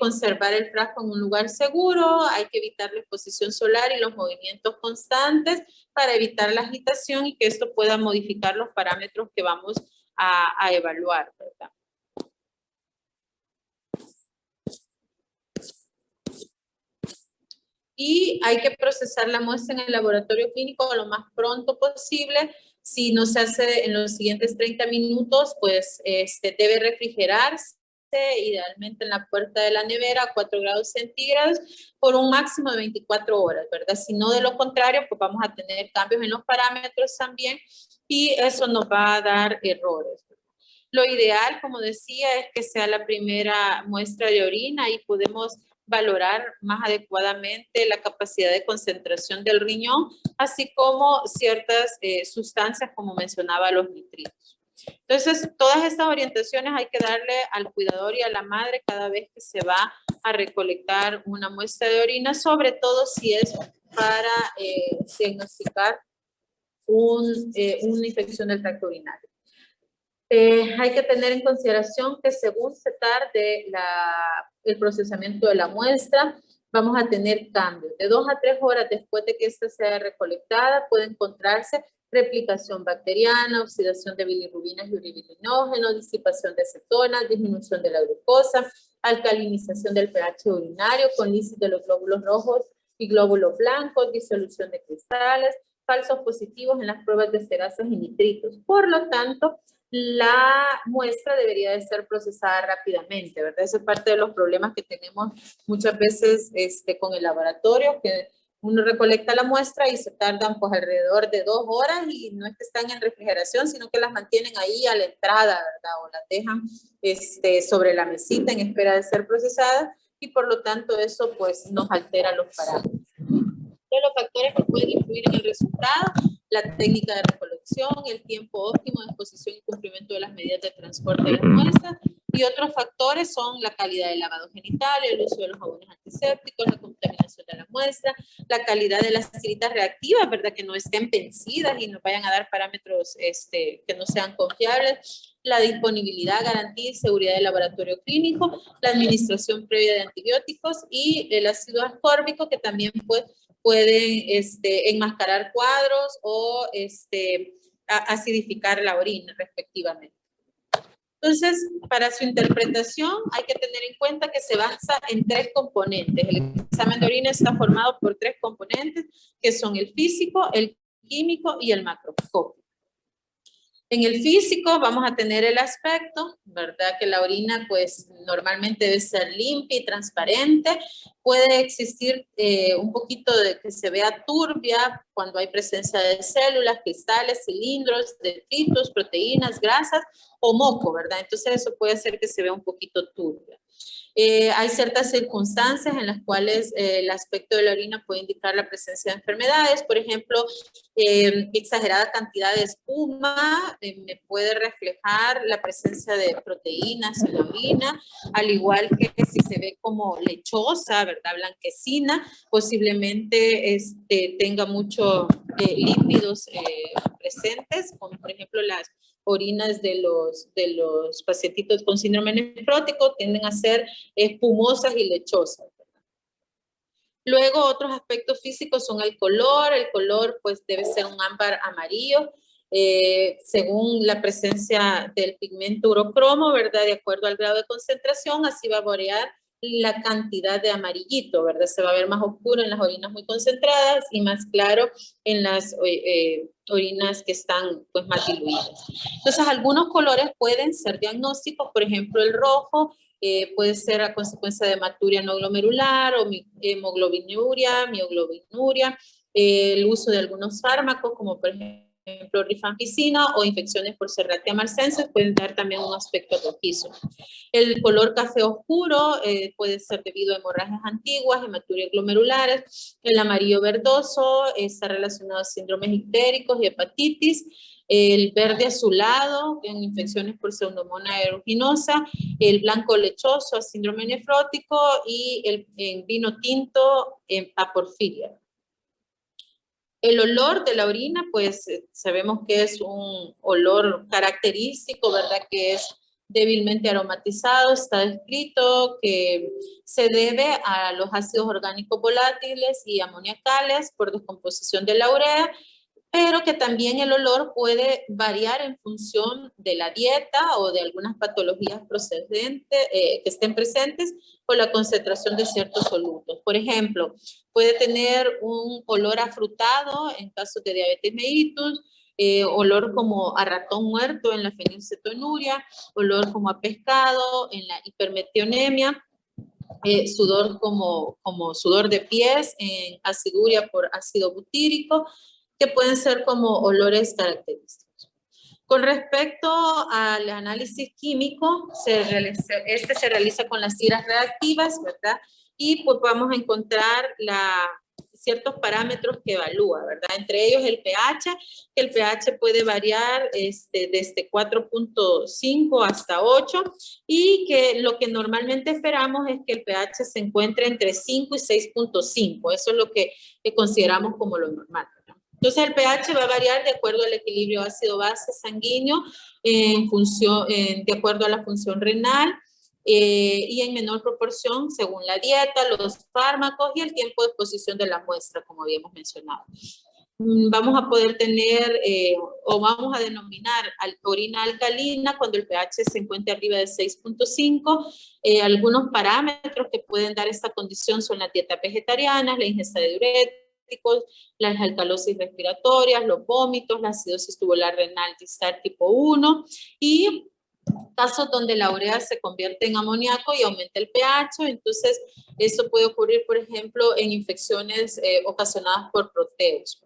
Conservar el frasco en un lugar seguro, hay que evitar la exposición solar y los movimientos constantes para evitar la agitación y que esto pueda modificar los parámetros que vamos a evaluar, ¿verdad? Y hay que procesar la muestra en el laboratorio clínico lo más pronto posible. Si no se hace en los siguientes 30 minutos, pues debe refrigerarse, idealmente en la puerta de la nevera a 4 grados centígrados por un máximo de 24 horas, ¿verdad? Si no, de lo contrario, pues vamos a tener cambios en los parámetros también y eso nos va a dar errores. Lo ideal, como decía, es que sea la primera muestra de orina y podemos valorar más adecuadamente la capacidad de concentración del riñón, así como ciertas sustancias, como mencionaba, los nitritos. Entonces, todas estas orientaciones hay que darle al cuidador y a la madre cada vez que se va a recolectar una muestra de orina, sobre todo si es para diagnosticar una infección del tracto urinario. Hay que tener en consideración que según se tarde el procesamiento de la muestra, vamos a tener cambios. De 2 a 3 horas después de que esta sea recolectada, puede encontrarse replicación bacteriana, oxidación de bilirrubinas y uribilinógenos, disipación de cetonas, disminución de la glucosa, alcalinización del pH urinario con lisis de los glóbulos rojos y glóbulos blancos, disolución de cristales, falsos positivos en las pruebas de esterasas y nitritos. Por lo tanto, la muestra debería de ser procesada rápidamente, ¿verdad? Eso es parte de los problemas que tenemos muchas veces con el laboratorio, que uno recolecta la muestra y se tardan pues alrededor de 2 horas y no es que están en refrigeración, sino que las mantienen ahí a la entrada, ¿verdad? O las dejan sobre la mesita en espera de ser procesadas y por lo tanto eso pues nos altera los parámetros. De los factores que pueden influir en el resultado, la técnica de recolección, el tiempo óptimo de exposición y cumplimiento de las medidas de transporte de las muestras, y otros factores son la calidad del lavado genital, el uso de los jabones antisépticos, la contaminación de la muestra, la calidad de las tiritas reactivas, ¿verdad? Que no estén vencidas y nos vayan a dar parámetros que no sean confiables, la disponibilidad, garantía y seguridad del laboratorio clínico, la administración previa de antibióticos y el ácido ascórbico, que también pueden enmascarar cuadros o acidificar la orina, respectivamente. Entonces, para su interpretación hay que tener en cuenta que se basa en 3 componentes. El examen de orina está formado por 3 componentes, que son el físico, el químico y el macroscópico. En el físico vamos a tener el aspecto, ¿verdad? Que la orina pues normalmente debe ser limpia y transparente. Puede existir un poquito de que se vea turbia cuando hay presencia de células, cristales, cilindros, detritos, proteínas, grasas o moco, ¿verdad? Entonces eso puede hacer que se vea un poquito turbia. Hay ciertas circunstancias en las cuales el aspecto de la orina puede indicar la presencia de enfermedades. Por ejemplo, exagerada cantidad de espuma me puede reflejar la presencia de proteínas en la orina, al igual que si se ve como lechosa, ¿verdad? Blanquecina, posiblemente tenga muchos lípidos presentes, como por ejemplo las orinas de los pacientitos con síndrome nefrótico tienden a ser espumosas y lechosas. Luego, otros aspectos físicos son el color pues debe ser un ámbar amarillo, según la presencia del pigmento urocromo, ¿verdad? De acuerdo al grado de concentración, así va a variar la cantidad de amarillito, ¿verdad? Se va a ver más oscuro en las orinas muy concentradas y más claro en las orinas que están pues más diluidas. Entonces, algunos colores pueden ser diagnósticos, por ejemplo, el rojo, puede ser a consecuencia de hematuria no glomerular o hemoglobinuria, mioglobinuria, el uso de algunos fármacos como por ejemplo rifampicina o infecciones por Serratia marcescens pueden dar también un aspecto rojizo. El color café oscuro puede ser debido a hemorragias antiguas, hematuria glomerulares. El amarillo verdoso está relacionado a síndromes ictéricos y hepatitis. El verde azulado en infecciones por Pseudomonas aeruginosa, el blanco lechoso a síndrome nefrótico y el vino tinto a porfiria. El olor de la orina, pues sabemos que es un olor característico, ¿verdad? Que es débilmente aromatizado, está descrito que se debe a los ácidos orgánicos volátiles y amoniacales por descomposición de la urea, pero que también el olor puede variar en función de la dieta o de algunas patologías procedentes, que estén presentes o la concentración de ciertos solutos. Por ejemplo, puede tener un olor afrutado en casos de diabetes mellitus, olor como a ratón muerto en la fenilcetonuria, olor como a pescado en la hipermetionemia, sudor como sudor de pies en aciduria por ácido butírico, que pueden ser como olores característicos. Con respecto al análisis químico, este se realiza con las tiras reactivas, ¿verdad? Y pues vamos a encontrar ciertos parámetros que evalúa, ¿verdad? Entre ellos el pH, que el pH puede variar desde 4.5 hasta 8 y que lo que normalmente esperamos es que el pH se encuentre entre 5 y 6.5. Eso es lo que consideramos como lo normal. Entonces el pH va a variar de acuerdo al equilibrio ácido-base sanguíneo, de acuerdo a la función renal y en menor proporción según la dieta, los fármacos y el tiempo de exposición de la muestra, como habíamos mencionado. Vamos a poder tener o vamos a denominar orina alcalina cuando el pH se encuentre arriba de 6.5. Algunos parámetros que pueden dar esta condición son las dietas vegetarianas, la ingesta de diuréticos, las alcalosis respiratorias, los vómitos, la acidosis tubular renal distal tipo 1 y casos donde la urea se convierte en amoníaco y aumenta el pH. Entonces, eso puede ocurrir, por ejemplo, en infecciones ocasionadas por proteos.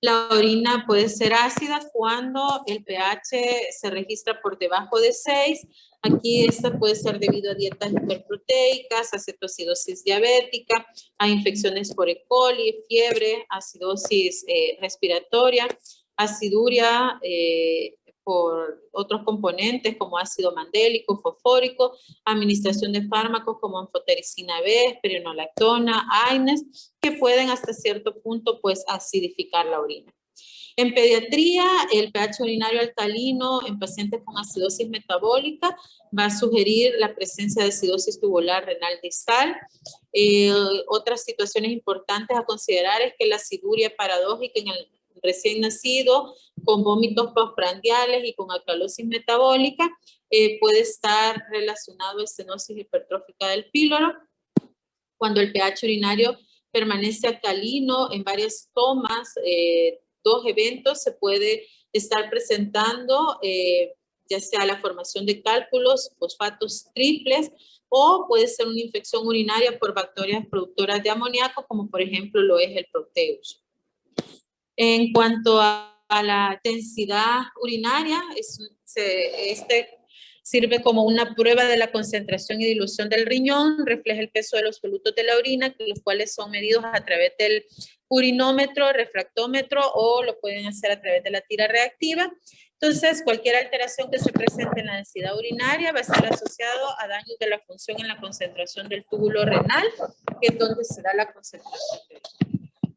La orina puede ser ácida cuando el pH se registra por debajo de 6. Aquí esta puede ser debido a dietas hiperproteicas, a cetoacidosis diabética, a infecciones por E. coli, fiebre, acidosis respiratoria, aciduria por otros componentes como ácido mandélico, fosfórico, administración de fármacos como anfotericina B, spironolactona, AINES, que pueden hasta cierto punto pues acidificar la orina. En pediatría, el pH urinario alcalino en pacientes con acidosis metabólica va a sugerir la presencia de acidosis tubular renal distal. Otras situaciones importantes a considerar es que la aciduria paradójica en el recién nacido con vómitos postprandiales y con alcalosis metabólica puede estar relacionado a estenosis hipertrófica del píloro. Cuando el pH urinario permanece alcalino en varias tomas dos eventos se puede estar presentando ya sea la formación de cálculos, fosfatos triples, o puede ser una infección urinaria por bacterias productoras de amoníaco, como por ejemplo lo es el Proteus. En cuanto a la densidad urinaria, sirve como una prueba de la concentración y dilución del riñón, refleja el peso de los solutos de la orina, los cuales son medidos a través del urinómetro, refractómetro, o lo pueden hacer a través de la tira reactiva. Entonces, cualquier alteración que se presente en la densidad urinaria va a estar asociado a daños de la función en la concentración del túbulo renal, que es donde se da la concentración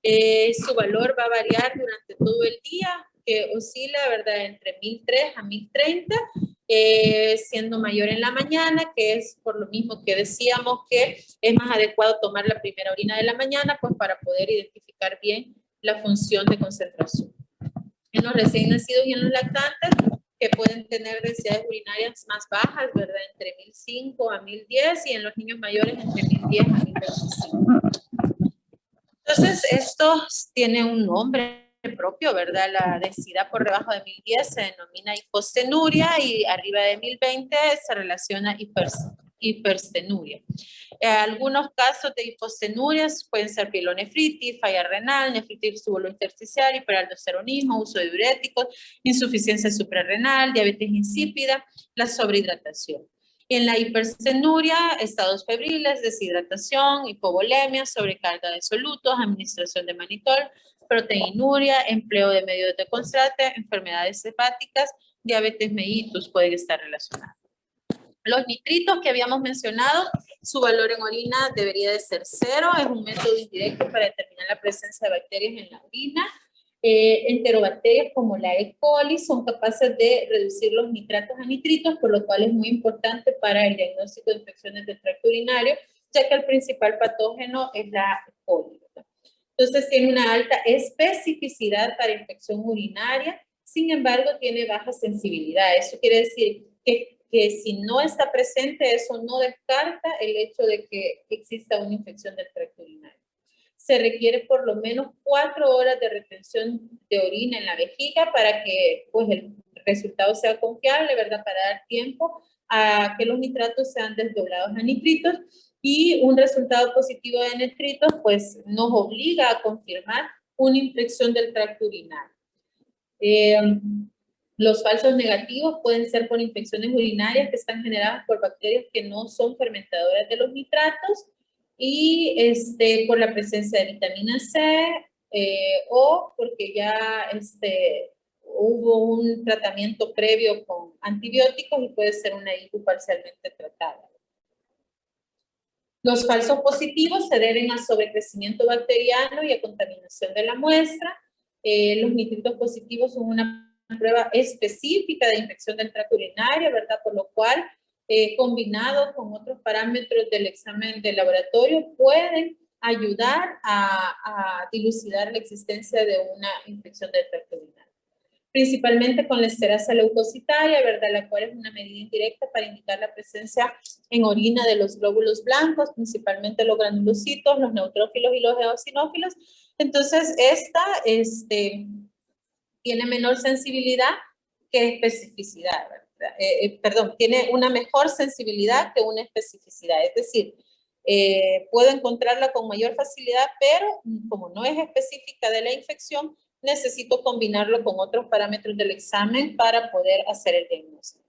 de su valor va a variar durante todo el día, que oscila, ¿verdad?, entre 1003 a 1030, siendo mayor en la mañana, que es por lo mismo que decíamos que es más adecuado tomar la primera orina de la mañana, pues para poder identificar bien la función de concentración. En los recién nacidos y en los lactantes, que pueden tener densidades urinarias más bajas, ¿verdad?, entre 1005 a 1010, y en los niños mayores entre 1010 a 1025. Entonces, esto tiene un nombre propio, ¿verdad? La densidad por debajo de 1010 se denomina hipostenuria y arriba de 1020 se relaciona hiperstenuria. Algunos casos de hipostenurias pueden ser pielonefritis, falla renal, nefritis tubulointersticial, hiperaldosteronismo, uso de diuréticos, insuficiencia suprarrenal, diabetes insípida, la sobrehidratación. En la hiperstenuria, estados febriles, deshidratación, hipovolemia, sobrecarga de solutos, administración de manitol, proteinuria, empleo de medios de contrate, enfermedades hepáticas, diabetes mellitus pueden estar relacionados. Los nitritos que habíamos mencionado, su valor en orina debería de ser 0, es un método indirecto para determinar la presencia de bacterias en la orina. Enterobacterias como la E. coli son capaces de reducir los nitratos a nitritos, por lo cual es muy importante para el diagnóstico de infecciones del tracto urinario, ya que el principal patógeno es la E. coli. Entonces tiene una alta especificidad para infección urinaria, sin embargo tiene baja sensibilidad. Eso quiere decir que si no está presente, eso no descarta el hecho de que exista una infección del tracto urinario. Se requiere por lo menos 4 horas de retención de orina en la vejiga para que pues, el resultado sea confiable, ¿verdad? Para dar tiempo a que los nitratos sean desdoblados a nitritos, y un resultado positivo de nitritos pues nos obliga a confirmar una infección del tracto urinario. Los falsos negativos pueden ser por infecciones urinarias que están generadas por bacterias que no son fermentadoras de los nitratos, y por la presencia de vitamina C, o porque ya hubo un tratamiento previo con antibióticos y puede ser una IBU parcialmente tratada. Los falsos positivos se deben a sobrecrecimiento bacteriano y a contaminación de la muestra. Los nitritos positivos son una prueba específica de infección del tracto urinario, ¿verdad? Por lo cual, combinado con otros parámetros del examen de laboratorio, pueden ayudar a dilucidar la existencia de una infección del tracto urinario. Principalmente con la esterasa leucocitaria, ¿verdad? La cual es una medida indirecta para indicar la presencia en orina de los glóbulos blancos, principalmente los granulocitos, los neutrófilos y los eosinófilos. Entonces, esta tiene menor sensibilidad que especificidad, ¿verdad? Tiene una mejor sensibilidad que una especificidad. Es decir, puedo encontrarla con mayor facilidad, pero como no es específica de la infección, necesito combinarlo con otros parámetros del examen para poder hacer el diagnóstico.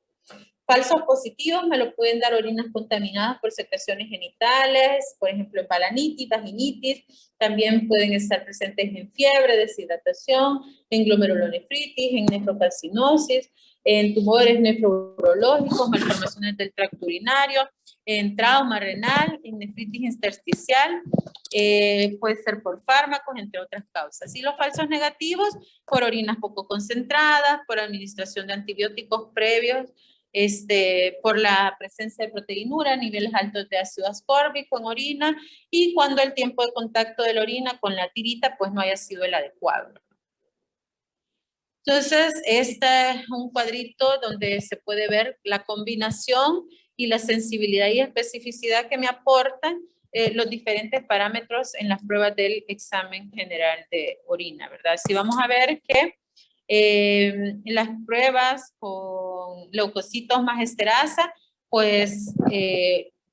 Falsos positivos me lo pueden dar orinas contaminadas por secreciones genitales, por ejemplo, en balanitis, vaginitis. También pueden estar presentes en fiebre, deshidratación, en glomerulonefritis, en nefrocalcinosis, en tumores nefrológicos, malformaciones del tracto urinario, en trauma renal, en nefritis intersticial. Puede ser por fármacos, entre otras causas. Y los falsos negativos, por orinas poco concentradas, por administración de antibióticos previos, por la presencia de proteinura, niveles altos de ácido ascórbico en orina, y cuando el tiempo de contacto de la orina con la tirita pues no haya sido el adecuado. Entonces, este es un cuadrito donde se puede ver la combinación y la sensibilidad y especificidad que me aportan los diferentes parámetros en las pruebas del examen general de orina, ¿verdad? Si vamos a ver que las pruebas con leucocitos más esterasa, pues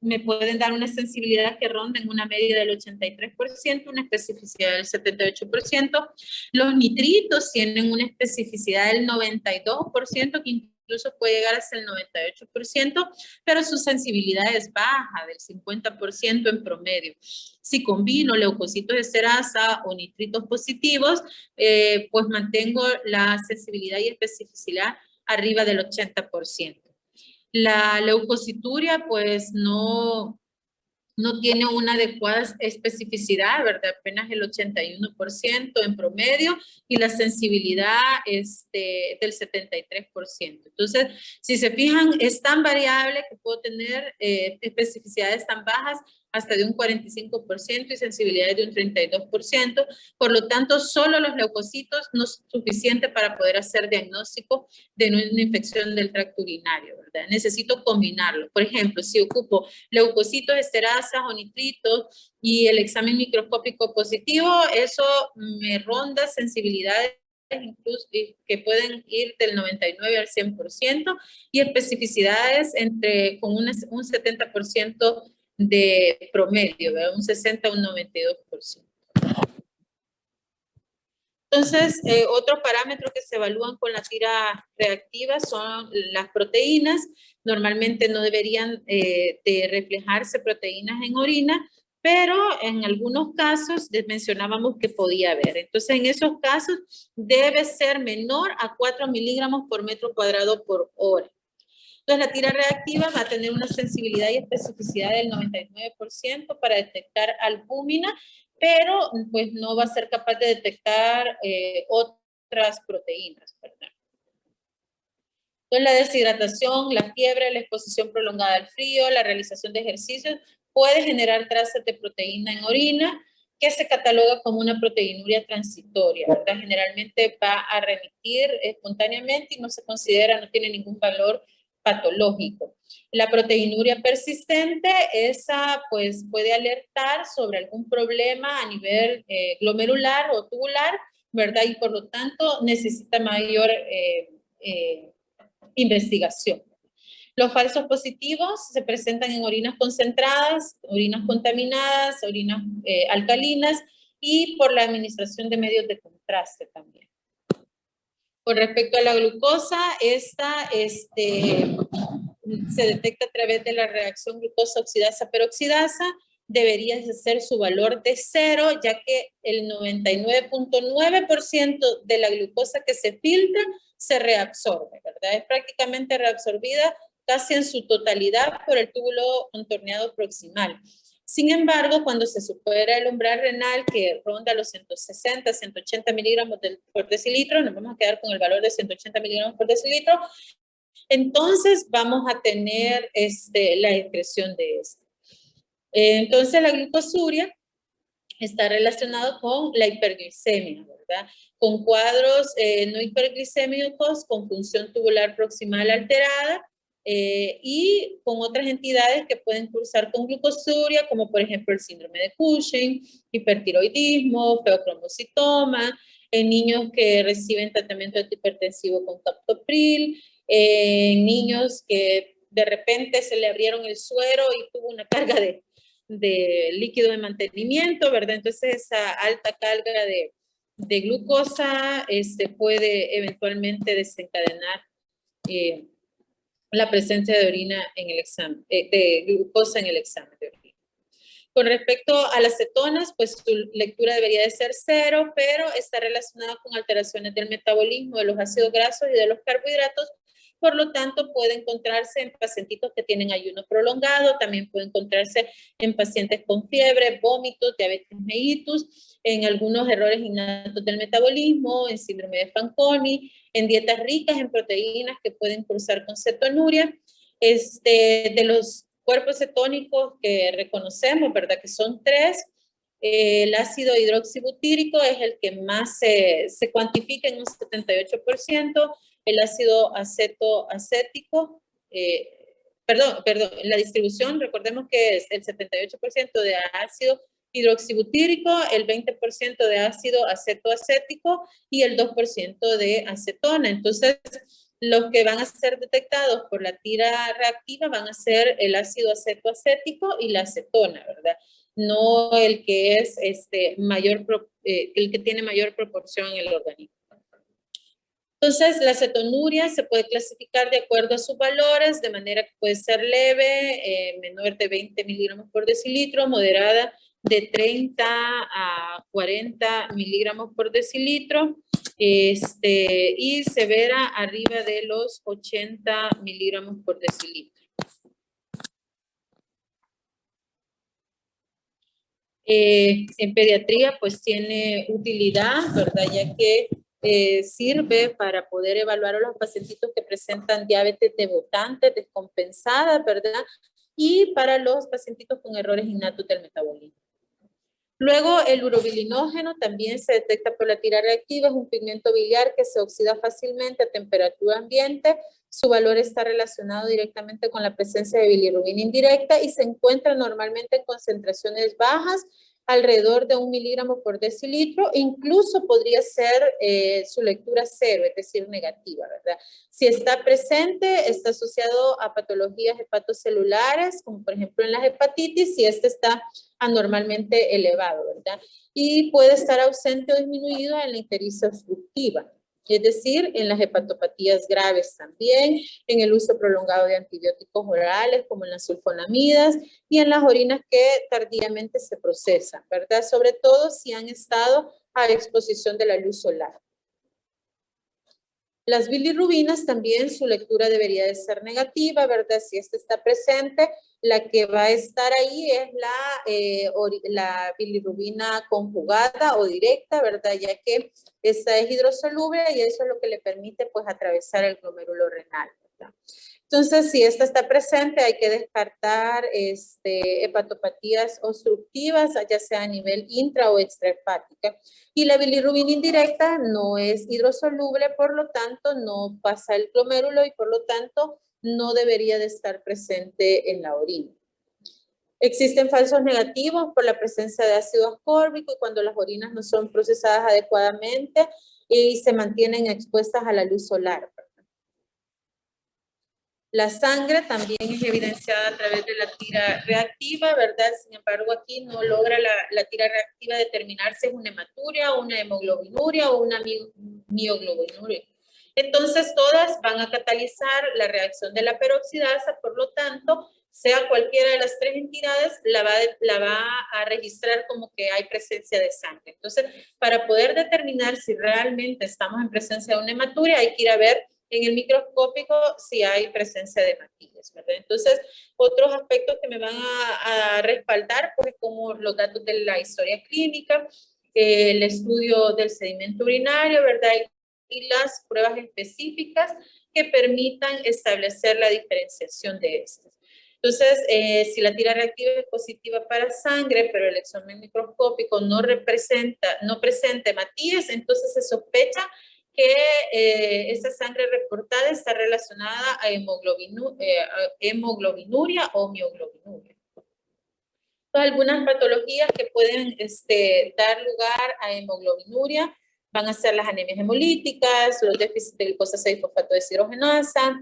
me pueden dar una sensibilidad que ronda en una media del 83%, una especificidad del 78%. Los nitritos tienen una especificidad del 92%, que incluso puede llegar hasta el 98%, pero su sensibilidad es baja, del 50% en promedio. Si combino leucocitos de esterasa o nitritos positivos, pues mantengo la sensibilidad y especificidad arriba del 80%. La leucocituria, pues no tiene una adecuada especificidad, ¿verdad? Apenas el 81% en promedio y la sensibilidad del 73%. Entonces, si se fijan, es tan variable que puedo tener especificidades tan bajas hasta de un 45% y sensibilidades de un 32%. Por lo tanto, solo los leucocitos no es suficiente para poder hacer diagnóstico de una infección del tracto urinario, ¿verdad? Necesito combinarlo. Por ejemplo, si ocupo leucocitos, esterasas o nitritos y el examen microscópico positivo, eso me ronda sensibilidades incluso que pueden ir del 99 al 100% y especificidades con un 70% de promedio, ¿verdad? Un 60 a un 92%. Entonces, otro parámetro que se evalúan con la tira reactiva son las proteínas. Normalmente no deberían de reflejarse proteínas en orina, pero en algunos casos mencionábamos que podía haber. Entonces, en esos casos debe ser menor a 4 miligramos por metro cuadrado por hora. Entonces, la tira reactiva va a tener una sensibilidad y especificidad del 99% para detectar albúmina, pero pues no va a ser capaz de detectar otras proteínas, ¿verdad? Entonces, la deshidratación, la fiebre, la exposición prolongada al frío, la realización de ejercicios puede generar trazas de proteína en orina, que se cataloga como una proteinuria transitoria, ¿verdad? Generalmente va a remitir espontáneamente y no se considera, no tiene ningún valor patológico. La proteinuria persistente, esa pues puede alertar sobre algún problema a nivel glomerular o tubular, ¿verdad? Y por lo tanto necesita mayor investigación. Los falsos positivos se presentan en orinas concentradas, orinas contaminadas, orinas alcalinas y por la administración de medios de contraste también. Con respecto a la glucosa, esta se detecta a través de la reacción glucosa oxidasa peroxidasa. Debería ser su valor de 0, ya que el 99.9% de la glucosa que se filtra se reabsorbe, ¿verdad? Es prácticamente reabsorbida casi en su totalidad por el túbulo contorneado proximal. Sin embargo, cuando se supera el umbral renal, que ronda los 160, 180 miligramos por decilitro, nos vamos a quedar con el valor de 180 miligramos por decilitro, entonces vamos a tener la excreción de esto. Entonces, la glucosuria está relacionado con la hiperglicemia, ¿verdad? Con cuadros no hiperglicémicos, con función tubular proximal alterada, y con otras entidades que pueden cursar con glucosuria, como por ejemplo el síndrome de Cushing, hipertiroidismo, feocromocitoma, en niños que reciben tratamiento antihipertensivo con captopril, niños que de repente se le abrieron el suero y tuvo una carga de líquido de mantenimiento, ¿verdad? Entonces esa alta carga de glucosa puede eventualmente desencadenar la presencia de orina en el examen, de glucosa en el examen de orina. Con respecto a las cetonas, pues su lectura debería de ser 0, pero está relacionada con alteraciones del metabolismo de los ácidos grasos y de los carbohidratos. Por lo tanto, puede encontrarse en pacientitos que tienen ayuno prolongado, también puede encontrarse en pacientes con fiebre, vómitos, diabetes mellitus, en algunos errores innatos del metabolismo, en síndrome de Fanconi, en dietas ricas en proteínas que pueden cursar con cetonuria. De los cuerpos cetónicos que reconocemos, ¿verdad? Que son 3. El ácido hidroxibutírico es el que más se cuantifica en un 78%. El ácido acético perdón, la distribución, recordemos que es el 78% de ácido hidroxibutírico, el 20% de ácido acetoacético y el 2% de acetona. Entonces, los que van a ser detectados por la tira reactiva van a ser el ácido acetoacético y la acetona, ¿verdad? No el que es el que tiene mayor proporción en el organismo. Entonces, la cetonuria se puede clasificar de acuerdo a sus valores, de manera que puede ser leve, menor de 20 miligramos por decilitro, moderada de 30 a 40 miligramos por decilitro, y severa arriba de los 80 miligramos por decilitro. En pediatría, pues tiene utilidad, ¿verdad? Ya que sirve para poder evaluar a los pacientitos que presentan diabetes debutante, descompensada, ¿verdad? Y para los pacientitos con errores innatos del metabolismo. Luego, el urobilinógeno también se detecta por la tira reactiva, es un pigmento biliar que se oxida fácilmente a temperatura ambiente. Su valor está relacionado directamente con la presencia de bilirrubina indirecta y se encuentra normalmente en concentraciones bajas, alrededor de 1 miligramo por decilitro. Incluso podría ser su lectura cero, es decir, negativa, ¿verdad? Si está presente, está asociado a patologías hepatocelulares, como por ejemplo en las hepatitis, si este está anormalmente elevado, ¿verdad? Y puede estar ausente o disminuido en la ictericia obstructiva, es decir, en las hepatopatías graves también, en el uso prolongado de antibióticos orales, como en las sulfonamidas, y en las orinas que tardíamente se procesan, ¿verdad? Sobre todo si han estado a exposición de la luz solar. Las bilirrubinas también, su lectura debería de ser negativa, ¿verdad? Si esta está presente, la que va a estar ahí es la bilirrubina conjugada o directa, ¿verdad? Ya que esta es hidrosoluble y eso es lo que le permite, pues, atravesar el glomérulo renal, ¿verdad? Entonces, si esta está presente, hay que descartar hepatopatías obstructivas, ya sea a nivel intra o extrahepática. Y la bilirrubina indirecta no es hidrosoluble, por lo tanto, no pasa el glomérulo y por lo tanto, no debería de estar presente en la orina. Existen falsos negativos por la presencia de ácido ascórbico y cuando las orinas no son procesadas adecuadamente y se mantienen expuestas a la luz solar. La sangre también es evidenciada a través de la tira reactiva, ¿verdad? Sin embargo, aquí no logra la tira reactiva determinar si es una hematuria, una hemoglobinuria o una mioglobinuria. Entonces, todas van a catalizar la reacción de la peroxidasa, por lo tanto, sea cualquiera de las tres entidades, la va a registrar como que hay presencia de sangre. Entonces, para poder determinar si realmente estamos en presencia de una hematuria, hay que ir a ver en el microscópico si hay presencia de hematíes, ¿verdad? Entonces, otros aspectos que me van a respaldar, pues, como los datos de la historia clínica, el estudio del sedimento urinario, ¿verdad? Y las pruebas específicas que permitan establecer la diferenciación de estas. Entonces, si la tira reactiva es positiva para sangre, pero el examen microscópico no presenta hematíes, entonces se sospecha que esa sangre reportada está relacionada a hemoglobinuria o mioglobinuria. Entonces, algunas patologías que pueden dar lugar a hemoglobinuria van a ser las anemias hemolíticas, los déficits de glucosa 6-fosfato deshidrogenasa,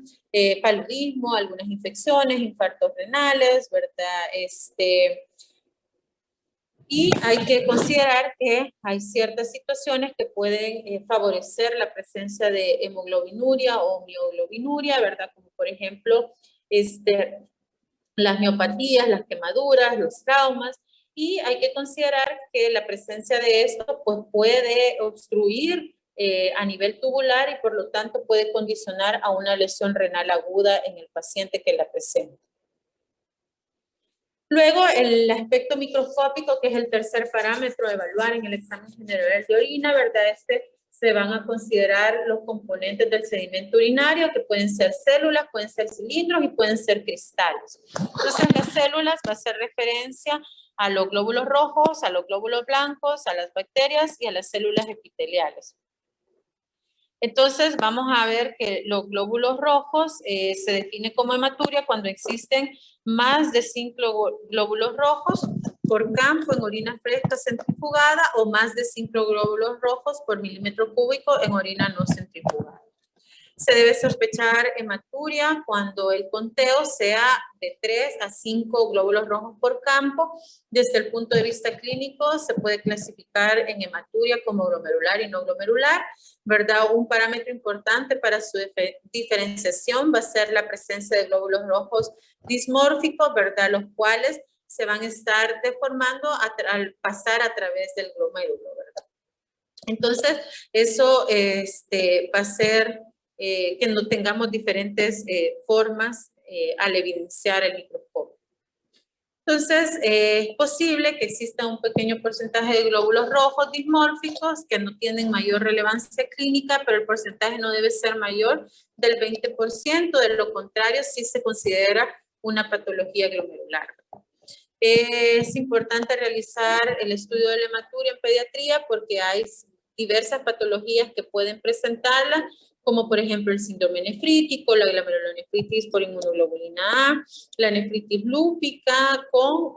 paludismo, algunas infecciones, infartos renales, ¿verdad? Y hay que considerar que hay ciertas situaciones que pueden favorecer la presencia de hemoglobinuria o mioglobinuria, ¿verdad? Como por ejemplo, las miopatías, las quemaduras, los traumas. Y hay que considerar que la presencia de esto pues, puede obstruir a nivel tubular y por lo tanto puede condicionar a una lesión renal aguda en el paciente que la presenta. Luego, el aspecto microscópico, que es el tercer parámetro a evaluar en el examen general de orina, ¿verdad? Se van a considerar los componentes del sedimento urinario, que pueden ser células, pueden ser cilindros y pueden ser cristales. Entonces, las células va a hacer referencia a los glóbulos rojos, a los glóbulos blancos, a las bacterias y a las células epiteliales. Entonces, vamos a ver que los glóbulos rojos se define como hematuria cuando existen más de 5 glóbulos rojos por campo en orina fresca centrifugada o más de 5 glóbulos rojos por milímetro cúbico en orina no centrifugada. Se debe sospechar hematuria cuando el conteo sea de 3 a 5 glóbulos rojos por campo. Desde el punto de vista clínico, se puede clasificar en hematuria como glomerular y no glomerular, ¿verdad? Un parámetro importante para su diferenciación va a ser la presencia de glóbulos rojos dismórficos, ¿verdad? Los cuales se van a estar deformando al pasar a través del glomérulo, ¿verdad? Entonces, eso va a ser que no tengamos diferentes formas al evidenciar el microscopio. Entonces, es posible que exista un pequeño porcentaje de glóbulos rojos dismórficos que no tienen mayor relevancia clínica, pero el porcentaje no debe ser mayor del 20%, de lo contrario, sí se considera una patología glomerular. Es importante realizar el estudio de la hematuria en pediatría porque hay diversas patologías que pueden presentarla, como por ejemplo el síndrome nefrítico, la glomerulonefritis por inmunoglobulina A, la nefritis lúpica con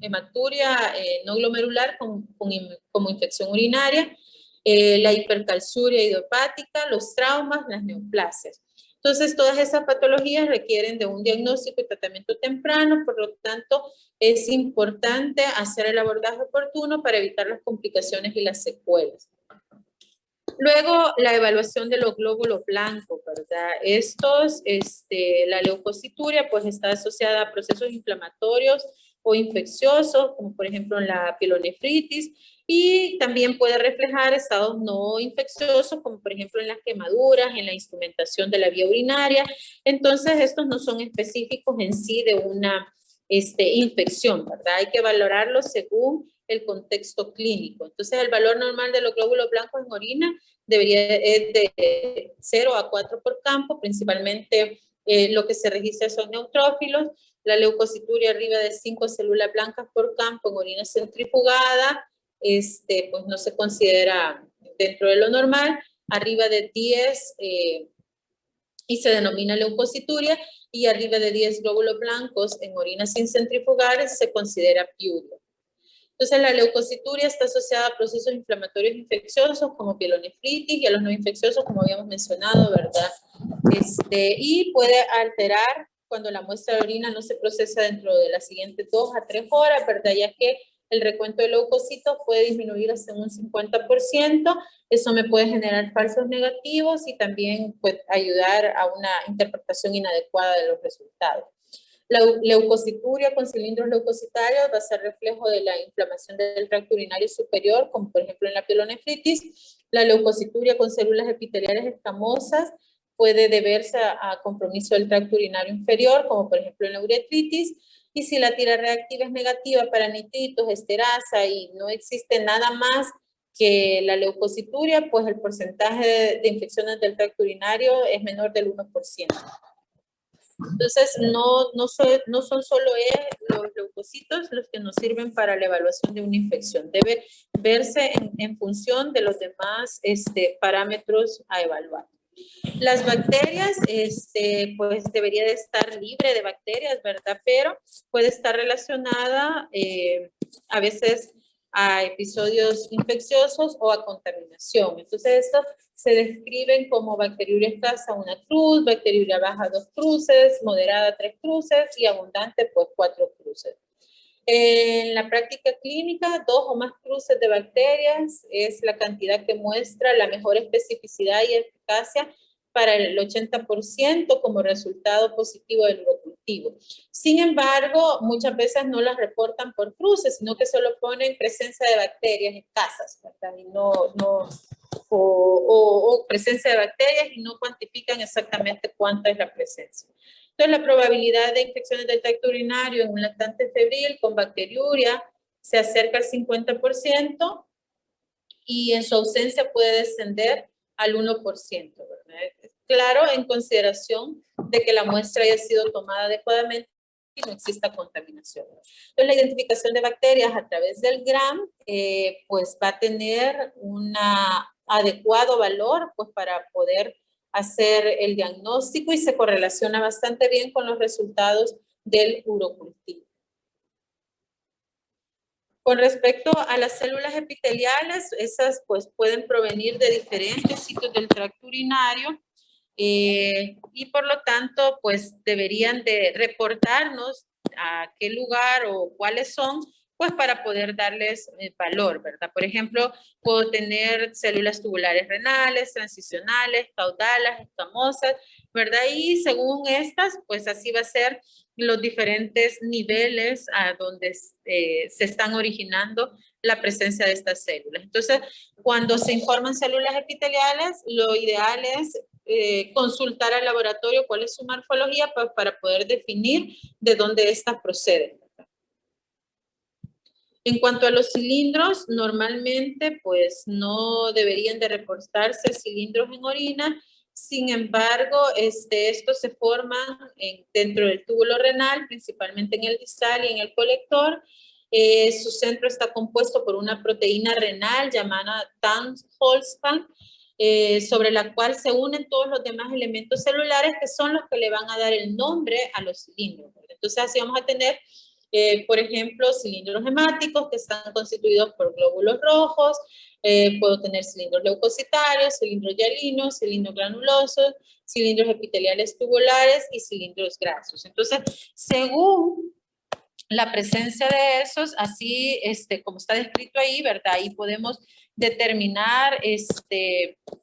hematuria no glomerular como infección urinaria, la hipercalciuria idiopática, los traumas, las neoplasias. Entonces, todas esas patologías requieren de un diagnóstico y tratamiento temprano, por lo tanto, es importante hacer el abordaje oportuno para evitar las complicaciones y las secuelas. Luego, la evaluación de los glóbulos blancos, ¿verdad? Estos, la leucocituria, pues está asociada a procesos inflamatorios o infecciosos, como por ejemplo en la pielonefritis, y también puede reflejar estados no infecciosos, como por ejemplo en las quemaduras, en la instrumentación de la vía urinaria. Entonces, estos no son específicos en sí de una infección, ¿verdad? Hay que valorarlos según el contexto clínico. Entonces, el valor normal de los glóbulos blancos en orina debería ser de 0 a 4 por campo, principalmente lo que se registra son neutrófilos, la leucocituria arriba de 5 células blancas por campo en orina centrifugada, pues no se considera dentro de lo normal, arriba de 10 y se denomina leucocituria, y arriba de 10 glóbulos blancos en orina sin centrifugar se considera piuria. Entonces, la leucocituria está asociada a procesos inflamatorios infecciosos como pielonefritis y a los no infecciosos, como habíamos mencionado, ¿verdad? Y puede alterar cuando la muestra de orina no se procesa dentro de las siguientes 2 a 3 horas, ¿verdad? Ya que el recuento de leucocitos puede disminuir hasta un 50%. Eso me puede generar falsos negativos y también puede ayudar a una interpretación inadecuada de los resultados. La leucocituria con cilindros leucocitarios va a ser reflejo de la inflamación del tracto urinario superior, como por ejemplo en la pielonefritis. La leucocituria con células epiteliales escamosas puede deberse a compromiso del tracto urinario inferior, como por ejemplo en la uretritis. Y si la tira reactiva es negativa para nitritos, esterasa y no existe nada más que la leucocituria, pues el porcentaje de infecciones del tracto urinario es menor del 1%. Entonces, no son solo los leucocitos los que nos sirven para la evaluación de una infección. Debe verse en función de los demás parámetros a evaluar. Las bacterias, pues debería de estar libre de bacterias, ¿verdad? Pero puede estar relacionada a veces a episodios infecciosos o a contaminación. Entonces, esto se describen como bacteriuria escasa 1 cruz, bacteriuria baja 2 cruces, moderada 3 cruces y abundante pues 4 cruces. En la práctica clínica, 2 o más cruces de bacterias es la cantidad que muestra la mejor especificidad y eficacia para el 80% como resultado positivo del urocultivo. Sin embargo, muchas veces no las reportan por cruces, sino que solo ponen presencia de bacterias escasas, ¿verdad? Y o presencia de bacterias y no cuantifican exactamente cuánta es la presencia. Entonces, la probabilidad de infecciones del tracto urinario en un lactante febril con bacteriuria se acerca al 50% y en su ausencia puede descender al 1%, ¿verdad? Claro, en consideración de que la muestra haya sido tomada adecuadamente y no exista contaminación. Entonces, la identificación de bacterias a través del GRAM, pues va a tener una adecuado valor pues para poder hacer el diagnóstico y se correlaciona bastante bien con los resultados del urocultivo. Con respecto a las células epiteliales, esas pues pueden provenir de diferentes sitios del tracto urinario y por lo tanto pues deberían de reportarnos a qué lugar o cuáles son, pues para poder darles valor, ¿verdad? Por ejemplo, puedo tener células tubulares renales, transicionales, caudales, escamosas, ¿verdad? Y según estas, pues así va a ser los diferentes niveles a donde se están originando la presencia de estas células. Entonces, cuando se informan células epiteliales, lo ideal es consultar al laboratorio cuál es su morfología para poder definir de dónde estas proceden. En cuanto a los cilindros, normalmente pues no deberían de reportarse cilindros en orina. Sin embargo, estos se forman dentro del túbulo renal, principalmente en el distal y en el colector. Su centro está compuesto por una proteína renal llamada TANS-Holzpan, sobre la cual se unen todos los demás elementos celulares que son los que le van a dar el nombre a los cilindros. Entonces, así vamos a tener por ejemplo, cilindros hemáticos que están constituidos por glóbulos rojos, puedo tener cilindros leucocitarios, cilindros hialinos, cilindros granulosos, cilindros epiteliales tubulares y cilindros grasos. Entonces, según la presencia de esos, así como está descrito ahí, ¿verdad? Ahí podemos determinar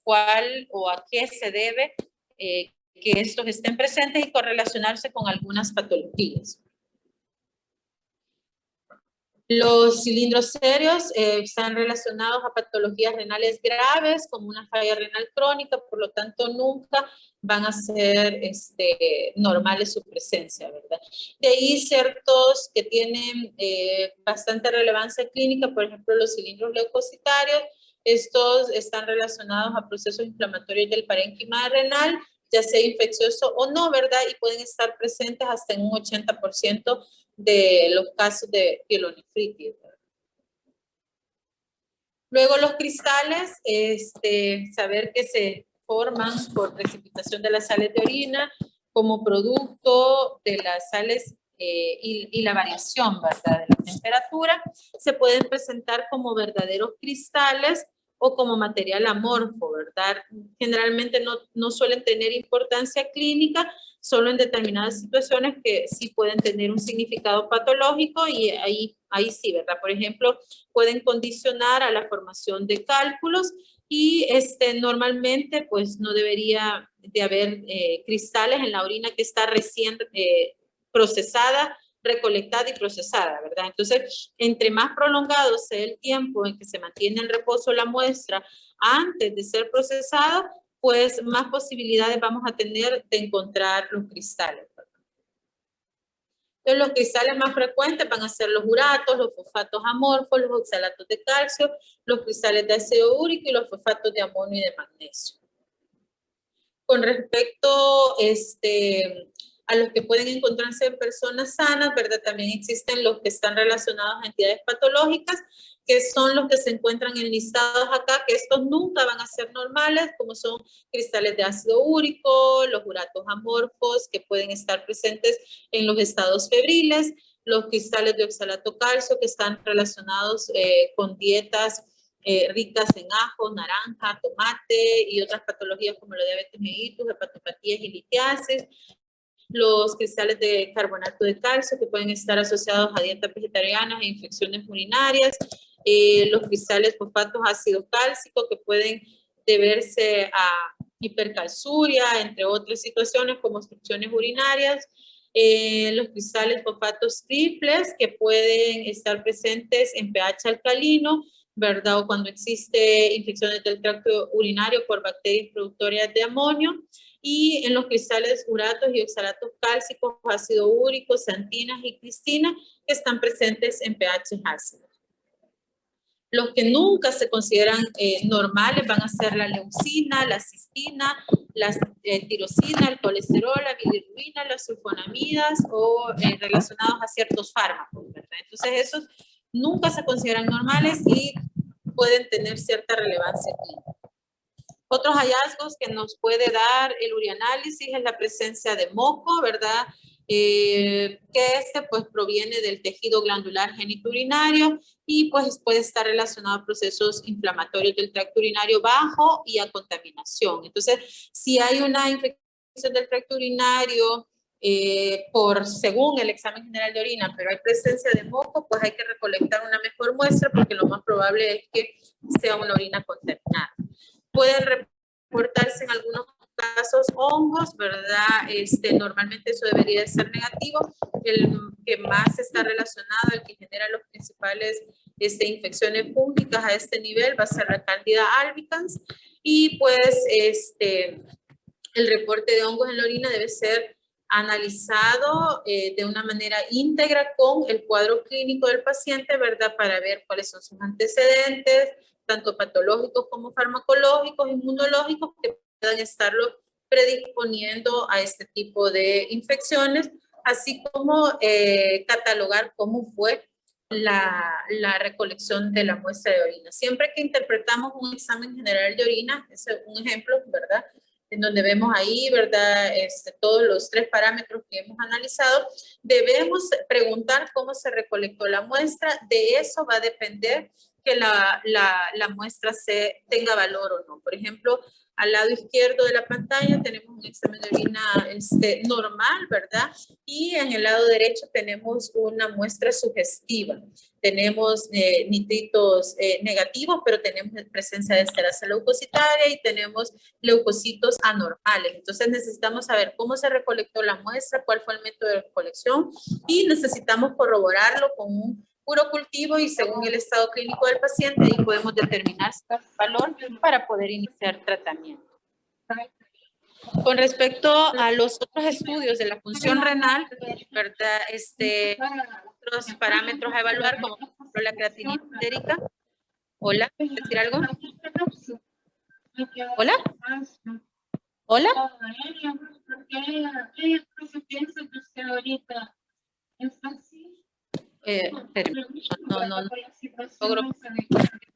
cuál o a qué se debe que estos estén presentes y correlacionarse con algunas patologías. Los cilindros serios están relacionados a patologías renales graves, como una falla renal crónica, por lo tanto nunca van a ser normales su presencia, ¿verdad? De ahí ciertos que tienen bastante relevancia clínica, por ejemplo los cilindros leucocitarios, estos están relacionados a procesos inflamatorios del parénquima renal, ya sea infeccioso o no, ¿verdad? Y pueden estar presentes hasta en un 80% de los casos de pielonefritis. Luego los cristales, saber que se forman por precipitación de las sales de orina como producto de las sales y la variación, ¿verdad?, de la temperatura, se pueden presentar como verdaderos cristales o como material amorfo, ¿verdad? Generalmente no suelen tener importancia clínica, solo en determinadas situaciones que sí pueden tener un significado patológico y ahí sí, ¿verdad? Por ejemplo, pueden condicionar a la formación de cálculos y normalmente pues no debería de haber cristales en la orina que está recién procesada, recolectada y procesada, ¿verdad? Entonces, entre más prolongado sea el tiempo en que se mantiene en reposo la muestra antes de ser procesada, pues más posibilidades vamos a tener de encontrar los cristales. Entonces, los cristales más frecuentes van a ser los uratos, los fosfatos amorfos, los oxalatos de calcio, los cristales de ácido úrico y los fosfatos de amonio y de magnesio. Con respecto a los que pueden encontrarse en personas sanas, ¿verdad? También existen los que están relacionados a entidades patológicas, que son los que se encuentran enlistados acá, que estos nunca van a ser normales, como son cristales de ácido úrico, los uratos amorfos, que pueden estar presentes en los estados febriles, los cristales de oxalato calcio, que están relacionados con dietas ricas en ajo, naranja, tomate y otras patologías como la diabetes mellitus, hepatopatías y litiasis. Los cristales de carbonato de calcio que pueden estar asociados a dietas vegetarianas e infecciones urinarias. Los cristales fosfatos ácido cálcico que pueden deberse a hipercalciuria, entre otras situaciones como obstrucciones urinarias. Los cristales fosfatos triples que pueden estar presentes en pH alcalino, ¿verdad? O cuando existe infecciones del tracto urinario por bacterias productoras de amonio. Y en los cristales uratos y oxalatos cálcicos, ácido úrico, xantinas y cristina, que están presentes en pH ácidos. Los que nunca se consideran normales van a ser la leucina, la cistina, la tirosina, el colesterol, la bilirrubina, las sulfonamidas o relacionados a ciertos fármacos, ¿verdad? Entonces esos nunca se consideran normales y pueden tener cierta relevancia clínica. Otros hallazgos que nos puede dar el urianálisis es la presencia de moco, ¿verdad? Que pues proviene del tejido glandular genitourinario y pues puede estar relacionado a procesos inflamatorios del tracto urinario bajo y a contaminación. Entonces, si hay una infección del tracto urinario según el examen general de orina, pero hay presencia de moco, pues hay que recolectar una mejor muestra porque lo más probable es que sea una orina contaminada. Pueden reportarse en algunos casos hongos, ¿verdad? Normalmente eso debería de ser negativo. El que más está relacionado, el que genera los principales infecciones fúngicas a este nivel va a ser la Candida albicans y pues el reporte de hongos en la orina debe ser analizado de una manera íntegra con el cuadro clínico del paciente, ¿verdad? Para ver cuáles son sus antecedentes, tanto patológicos como farmacológicos, inmunológicos, que puedan estarlo predisponiendo a este tipo de infecciones, así como catalogar cómo fue la recolección de la muestra de orina. Siempre que interpretamos un examen general de orina, es un ejemplo, ¿verdad?, en donde vemos ahí, ¿verdad?, todos los 3 parámetros que hemos analizado, debemos preguntar cómo se recolectó la muestra. De eso va a depender que la muestra tenga valor o no. Por ejemplo, al lado izquierdo de la pantalla tenemos un examen de orina normal, ¿verdad? Y en el lado derecho tenemos una muestra sugestiva. Tenemos nitritos negativos, pero tenemos presencia de esterasa leucocitaria y tenemos leucocitos anormales. Entonces necesitamos saber cómo se recolectó la muestra, cuál fue el método de recolección y necesitamos corroborarlo con un urocultivo y según el estado clínico del paciente y podemos determinar su valor para poder iniciar tratamiento. Con respecto a los otros estudios de la función renal, ¿verdad? Otros parámetros a evaluar, como por ejemplo la creatinina sérica. Hola, ¿quieres decir algo? Hola. Hola. No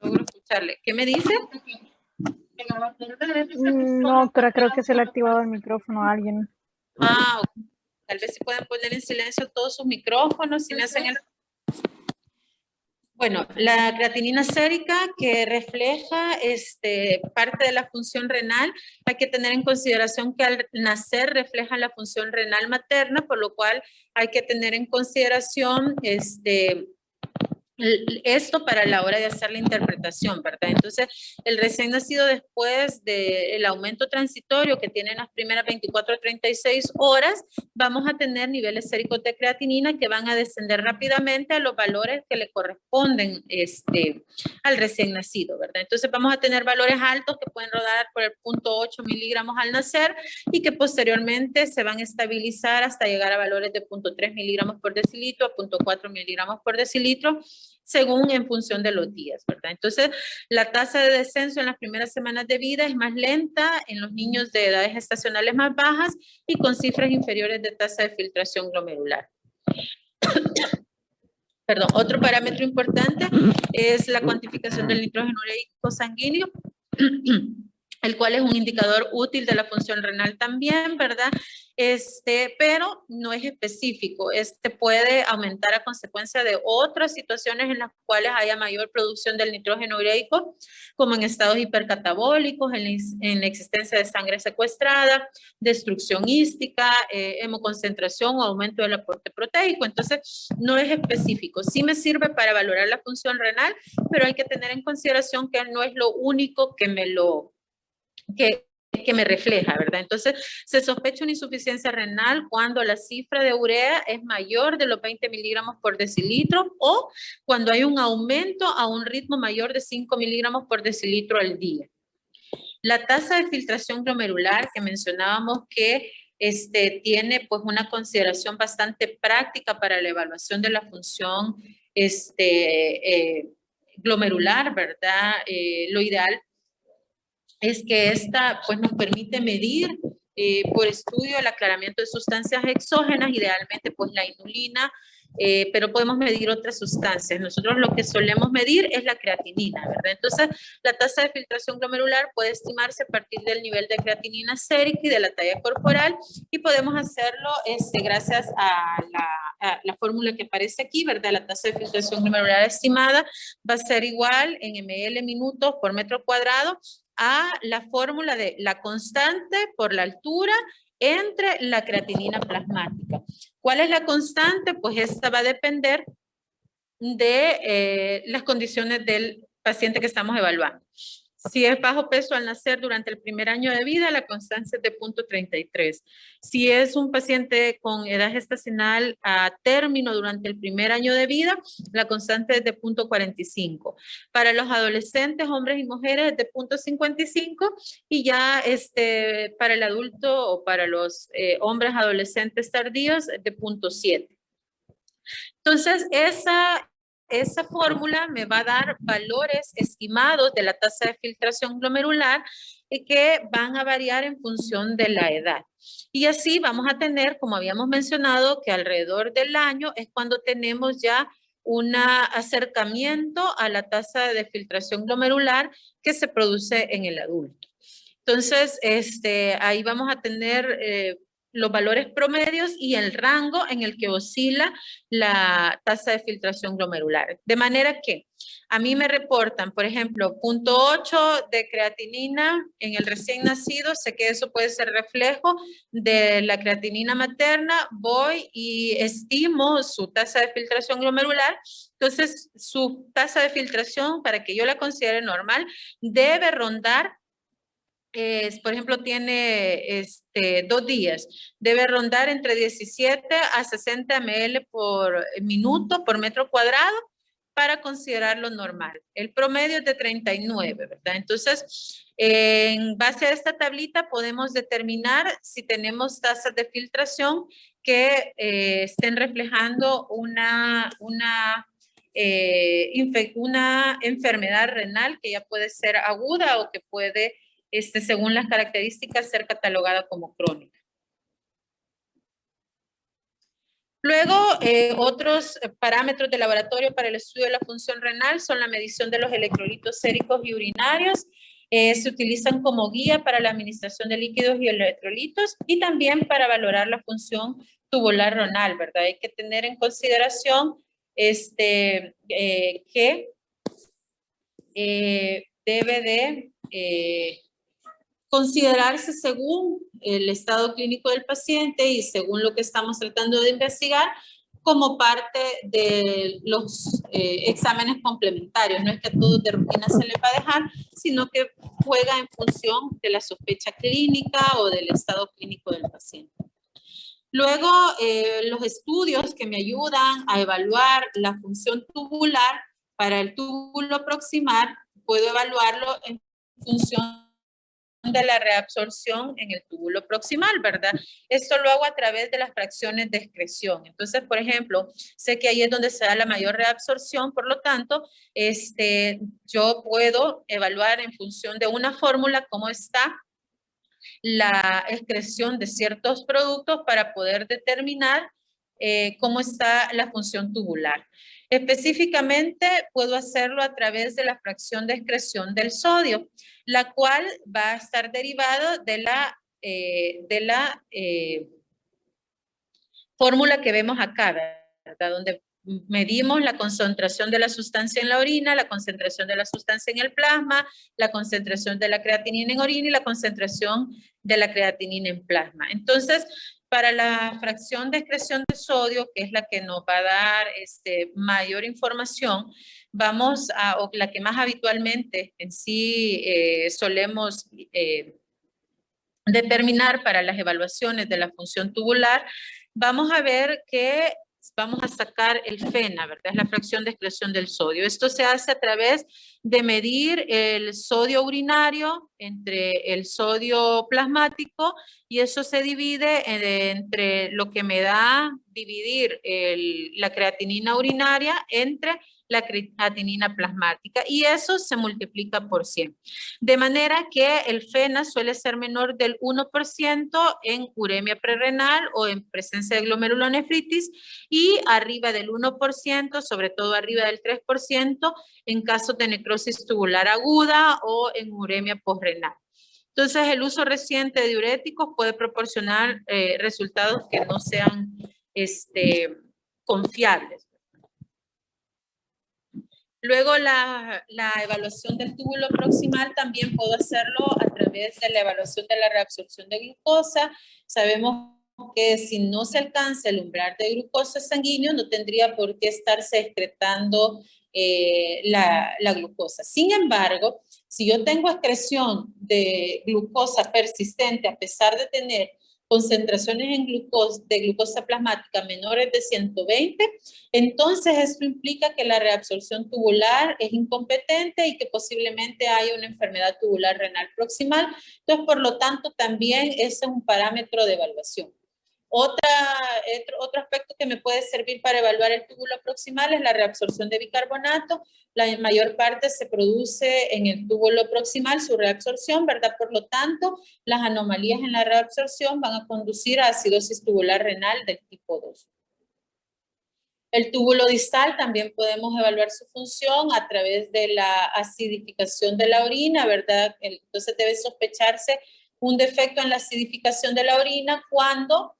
logro escucharle. ¿Qué me dice? No, pero creo que se le ha activado el micrófono a alguien. Ah, okay. Tal vez si pueden poner en silencio todos sus micrófonos, si me hacen el... Bueno, la creatinina sérica que refleja parte de la función renal, hay que tener en consideración que al nacer refleja la función renal materna, por lo cual hay que tener en consideración esto para la hora de hacer la interpretación, ¿verdad? Entonces, el recién nacido después del aumento transitorio que tiene en las primeras 24 a 36 horas, vamos a tener niveles séricos de creatinina que van a descender rápidamente a los valores que le corresponden al recién nacido, ¿verdad? Entonces, vamos a tener valores altos que pueden rodar por el 0.8 miligramos al nacer y que posteriormente se van a estabilizar hasta llegar a valores de 0.3 miligramos por decilitro a 0.4 miligramos por decilitro, según en función de los días, ¿verdad? Entonces, la tasa de descenso en las primeras semanas de vida es más lenta en los niños de edades gestacionales más bajas y con cifras inferiores de tasa de filtración glomerular. Perdón, otro parámetro importante es la cuantificación del nitrógeno ureico sanguíneo, el cual es un indicador útil de la función renal también, ¿verdad? Pero no es específico. Puede aumentar a consecuencia de otras situaciones en las cuales haya mayor producción del nitrógeno ureico, como en estados hipercatabólicos, en la existencia de sangre secuestrada, destrucción hística, hemoconcentración o aumento del aporte proteico. Entonces, no es específico. Sí me sirve para valorar la función renal, pero hay que tener en consideración que no es lo único que me refleja, ¿verdad? Entonces, se sospecha una insuficiencia renal cuando la cifra de urea es mayor de los 20 miligramos por decilitro o cuando hay un aumento a un ritmo mayor de 5 miligramos por decilitro al día. La tasa de filtración glomerular que mencionábamos que tiene pues una consideración bastante práctica para la evaluación de la función glomerular, ¿verdad? Lo ideal es que esta pues nos permite medir por estudio el aclaramiento de sustancias exógenas, idealmente pues la inulina pero podemos medir otras sustancias. Nosotros lo que solemos medir es la creatinina, ¿verdad? Entonces, la tasa de filtración glomerular puede estimarse a partir del nivel de creatinina sérica y de la talla corporal, y podemos hacerlo gracias a la fórmula que aparece aquí, ¿verdad? La tasa de filtración glomerular estimada va a ser igual en ml minutos por metro cuadrado a la fórmula de la constante por la altura entre la creatinina plasmática. ¿Cuál es la constante? Pues esta va a depender de las condiciones del paciente que estamos evaluando. Si es bajo peso al nacer durante el primer año de vida, la constante es de 0.33. Si es un paciente con edad gestacional a término durante el primer año de vida, la constante es de 0.45. Para los adolescentes, hombres y mujeres, es de 0.55, y ya para el adulto o para los hombres adolescentes tardíos es de 0.7. Entonces, esa fórmula me va a dar valores estimados de la tasa de filtración glomerular que van a variar en función de la edad. Y así vamos a tener, como habíamos mencionado, que alrededor del año es cuando tenemos ya un acercamiento a la tasa de filtración glomerular que se produce en el adulto. Entonces, ahí vamos a tener los valores promedios y el rango en el que oscila la tasa de filtración glomerular. De manera que a mí me reportan, por ejemplo, 0.8 de creatinina en el recién nacido, sé que eso puede ser reflejo de la creatinina materna, voy y estimo su tasa de filtración glomerular. Entonces, su tasa de filtración, para que yo la considere normal, debe rondar, por ejemplo, tiene 2 días, debe rondar entre 17 a 60 ml por minuto por metro cuadrado para considerarlo normal. El promedio es de 39, ¿verdad? Entonces, en base a esta tablita podemos determinar si tenemos tasas de filtración que estén reflejando una enfermedad renal que ya puede ser aguda o que puede, según las características, ser catalogada como crónica. Luego, otros parámetros de laboratorio para el estudio de la función renal son la medición de los electrolitos séricos y urinarios. Se utilizan como guía para la administración de líquidos y electrolitos y también para valorar la función tubular renal, ¿verdad? Hay que tener en consideración que debe de considerarse según el estado clínico del paciente y según lo que estamos tratando de investigar como parte de los exámenes complementarios. No es que a todos de rutina se les va a dejar, sino que juega en función de la sospecha clínica o del estado clínico del paciente. Luego, los estudios que me ayudan a evaluar la función tubular para el túbulo proximal, puedo evaluarlo en función de la reabsorción en el túbulo proximal, ¿verdad? Esto lo hago a través de las fracciones de excreción. Entonces, por ejemplo, sé que ahí es donde se da la mayor reabsorción, por lo tanto, yo puedo evaluar en función de una fórmula cómo está la excreción de ciertos productos para poder determinar cómo está la función tubular. Específicamente, puedo hacerlo a través de la fracción de excreción del sodio, la cual va a estar derivada de la fórmula que vemos acá, ¿verdad? Donde medimos la concentración de la sustancia en la orina, la concentración de la sustancia en el plasma, la concentración de la creatinina en orina y la concentración de la creatinina en plasma. Entonces, para la fracción de excreción de sodio, que es la que nos va a dar mayor información, vamos a, o la que más habitualmente en sí solemos determinar para las evaluaciones de la función tubular, vamos a ver que vamos a sacar el FENA, ¿verdad? Es la fracción de excreción del sodio. Esto se hace a través de medir el sodio urinario entre el sodio plasmático y eso se divide entre lo que me da dividir la creatinina urinaria entre la creatinina plasmática y eso se multiplica por 100. De manera que el FeNA suele ser menor del 1% en uremia prerrenal o en presencia de glomerulonefritis y arriba del 1%, sobre todo arriba del 3%, en caso de necrosis tubular aguda o en uremia posrenal. Entonces, el uso reciente de diuréticos puede proporcionar resultados que no sean confiables. Luego, la evaluación del túbulo proximal también puedo hacerlo a través de la evaluación de la reabsorción de glucosa. Sabemos que si no se alcanza el umbral de glucosa sanguíneo, no tendría por qué estarse excretando la glucosa. Sin embargo, si yo tengo excreción de glucosa persistente a pesar de tener concentraciones de glucosa plasmática menores de 120, entonces esto implica que la reabsorción tubular es incompetente y que posiblemente haya una enfermedad tubular renal proximal. Entonces, por lo tanto, también ese es un parámetro de evaluación. Otro aspecto que me puede servir para evaluar el túbulo proximal es la reabsorción de bicarbonato. La mayor parte se produce en el túbulo proximal, su reabsorción, ¿verdad? Por lo tanto, las anomalías en la reabsorción van a conducir a acidosis tubular renal del tipo 2. El túbulo distal también podemos evaluar su función a través de la acidificación de la orina, ¿verdad? Entonces debe sospecharse un defecto en la acidificación de la orina cuando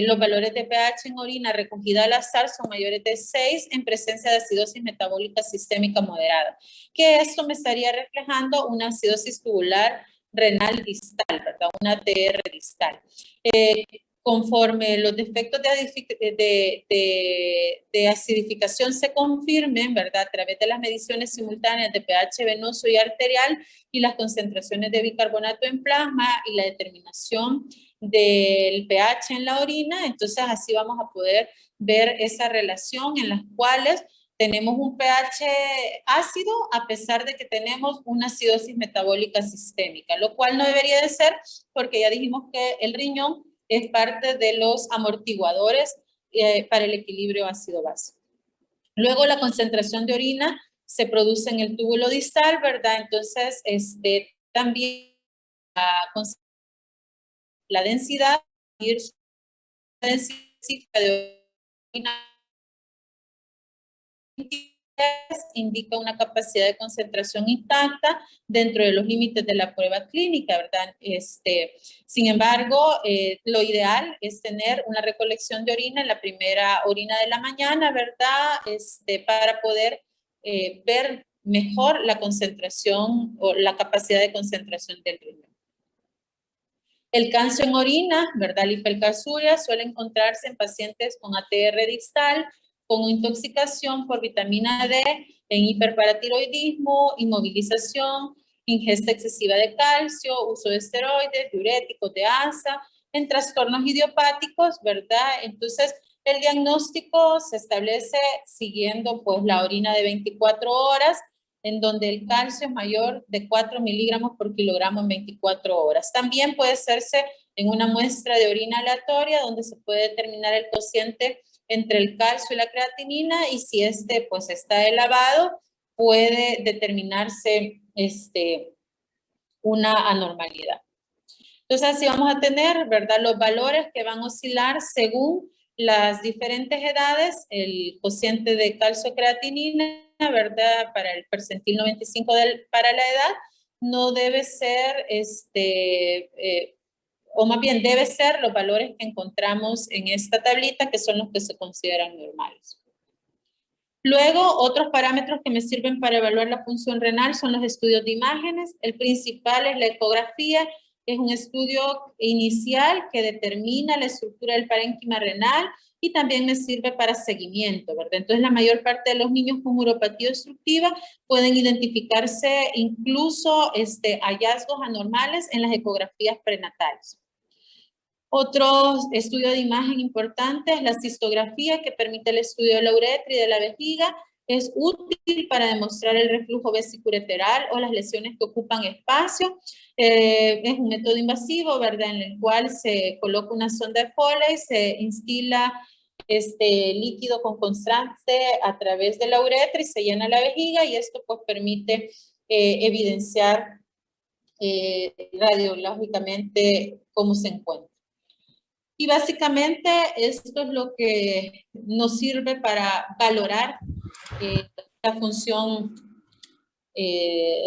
los valores de pH en orina recogida al azar son mayores de 6 en presencia de acidosis metabólica sistémica moderada, que esto me estaría reflejando una acidosis tubular renal distal, ¿verdad? Una ATR distal. Conforme los defectos de acidificación se confirmen, ¿verdad? A través de las mediciones simultáneas de pH venoso y arterial y las concentraciones de bicarbonato en plasma y la determinación del pH en la orina, entonces así vamos a poder ver esa relación en las cuales tenemos un pH ácido a pesar de que tenemos una acidosis metabólica sistémica, lo cual no debería de ser porque ya dijimos que el riñón es parte de los amortiguadores para el equilibrio ácido-base. Luego la concentración de orina se produce en el túbulo distal, ¿verdad? Entonces, también la densidad de orina indica una capacidad de concentración intacta dentro de los límites de la prueba clínica, ¿verdad? Sin embargo, lo ideal es tener una recolección de orina en la primera orina de la mañana, ¿verdad? Para poder ver mejor la concentración o la capacidad de concentración del riñón. El calcio en orina, ¿verdad? La hipercalciuria suele encontrarse en pacientes con ATR distal, con intoxicación por vitamina D, en hiperparatiroidismo, inmovilización, ingesta excesiva de calcio, uso de esteroides, diuréticos, de asa, en trastornos idiopáticos, ¿verdad? Entonces, el diagnóstico se establece siguiendo pues la orina de 24 horas, en donde el calcio es mayor de 4 miligramos por kilogramo en 24 horas. También puede hacerse en una muestra de orina aleatoria, donde se puede determinar el cociente entre el calcio y la creatinina, y si pues está elevado, puede determinarse una anormalidad. Entonces, así vamos a tener, ¿verdad?, los valores que van a oscilar según las diferentes edades, el cociente de calcio-creatinina, ¿verdad?, para el percentil 95 para la edad, no debe ser, o más bien debe ser los valores que encontramos en esta tablita, que son los que se consideran normales. Luego, otros parámetros que me sirven para evaluar la función renal son los estudios de imágenes. El principal es la ecografía. Es un estudio inicial que determina la estructura del parénquima renal y también me sirve para seguimiento, ¿verdad? Entonces, la mayor parte de los niños con uropatía obstructiva pueden identificarse incluso hallazgos anormales en las ecografías prenatales. Otro estudio de imagen importante es la cistografía, que permite el estudio de la uretra y de la vejiga. Es útil para demostrar el reflujo vesicureteral o las lesiones que ocupan espacio. Es un método invasivo, ¿verdad? En el cual se coloca una sonda de Foley, se instila líquido con constante a través de la uretra y se llena la vejiga, y esto pues permite evidenciar radiológicamente cómo se encuentra. Y básicamente esto es lo que nos sirve para valorar la función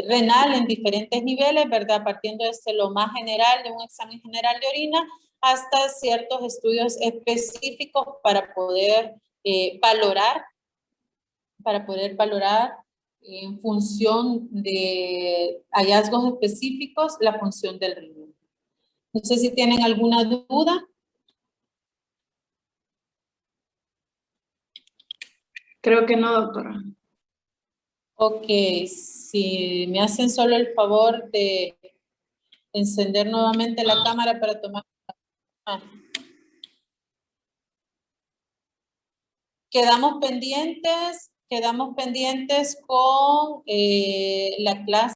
renal en diferentes niveles, ¿verdad? Partiendo desde lo más general de un examen general de orina hasta ciertos estudios específicos para poder valorar en función de hallazgos específicos la función del riñón. No sé si tienen alguna duda. Creo que no, doctora. Ok, si me hacen solo el favor de encender nuevamente la cámara para tomar. Quedamos pendientes con la clase.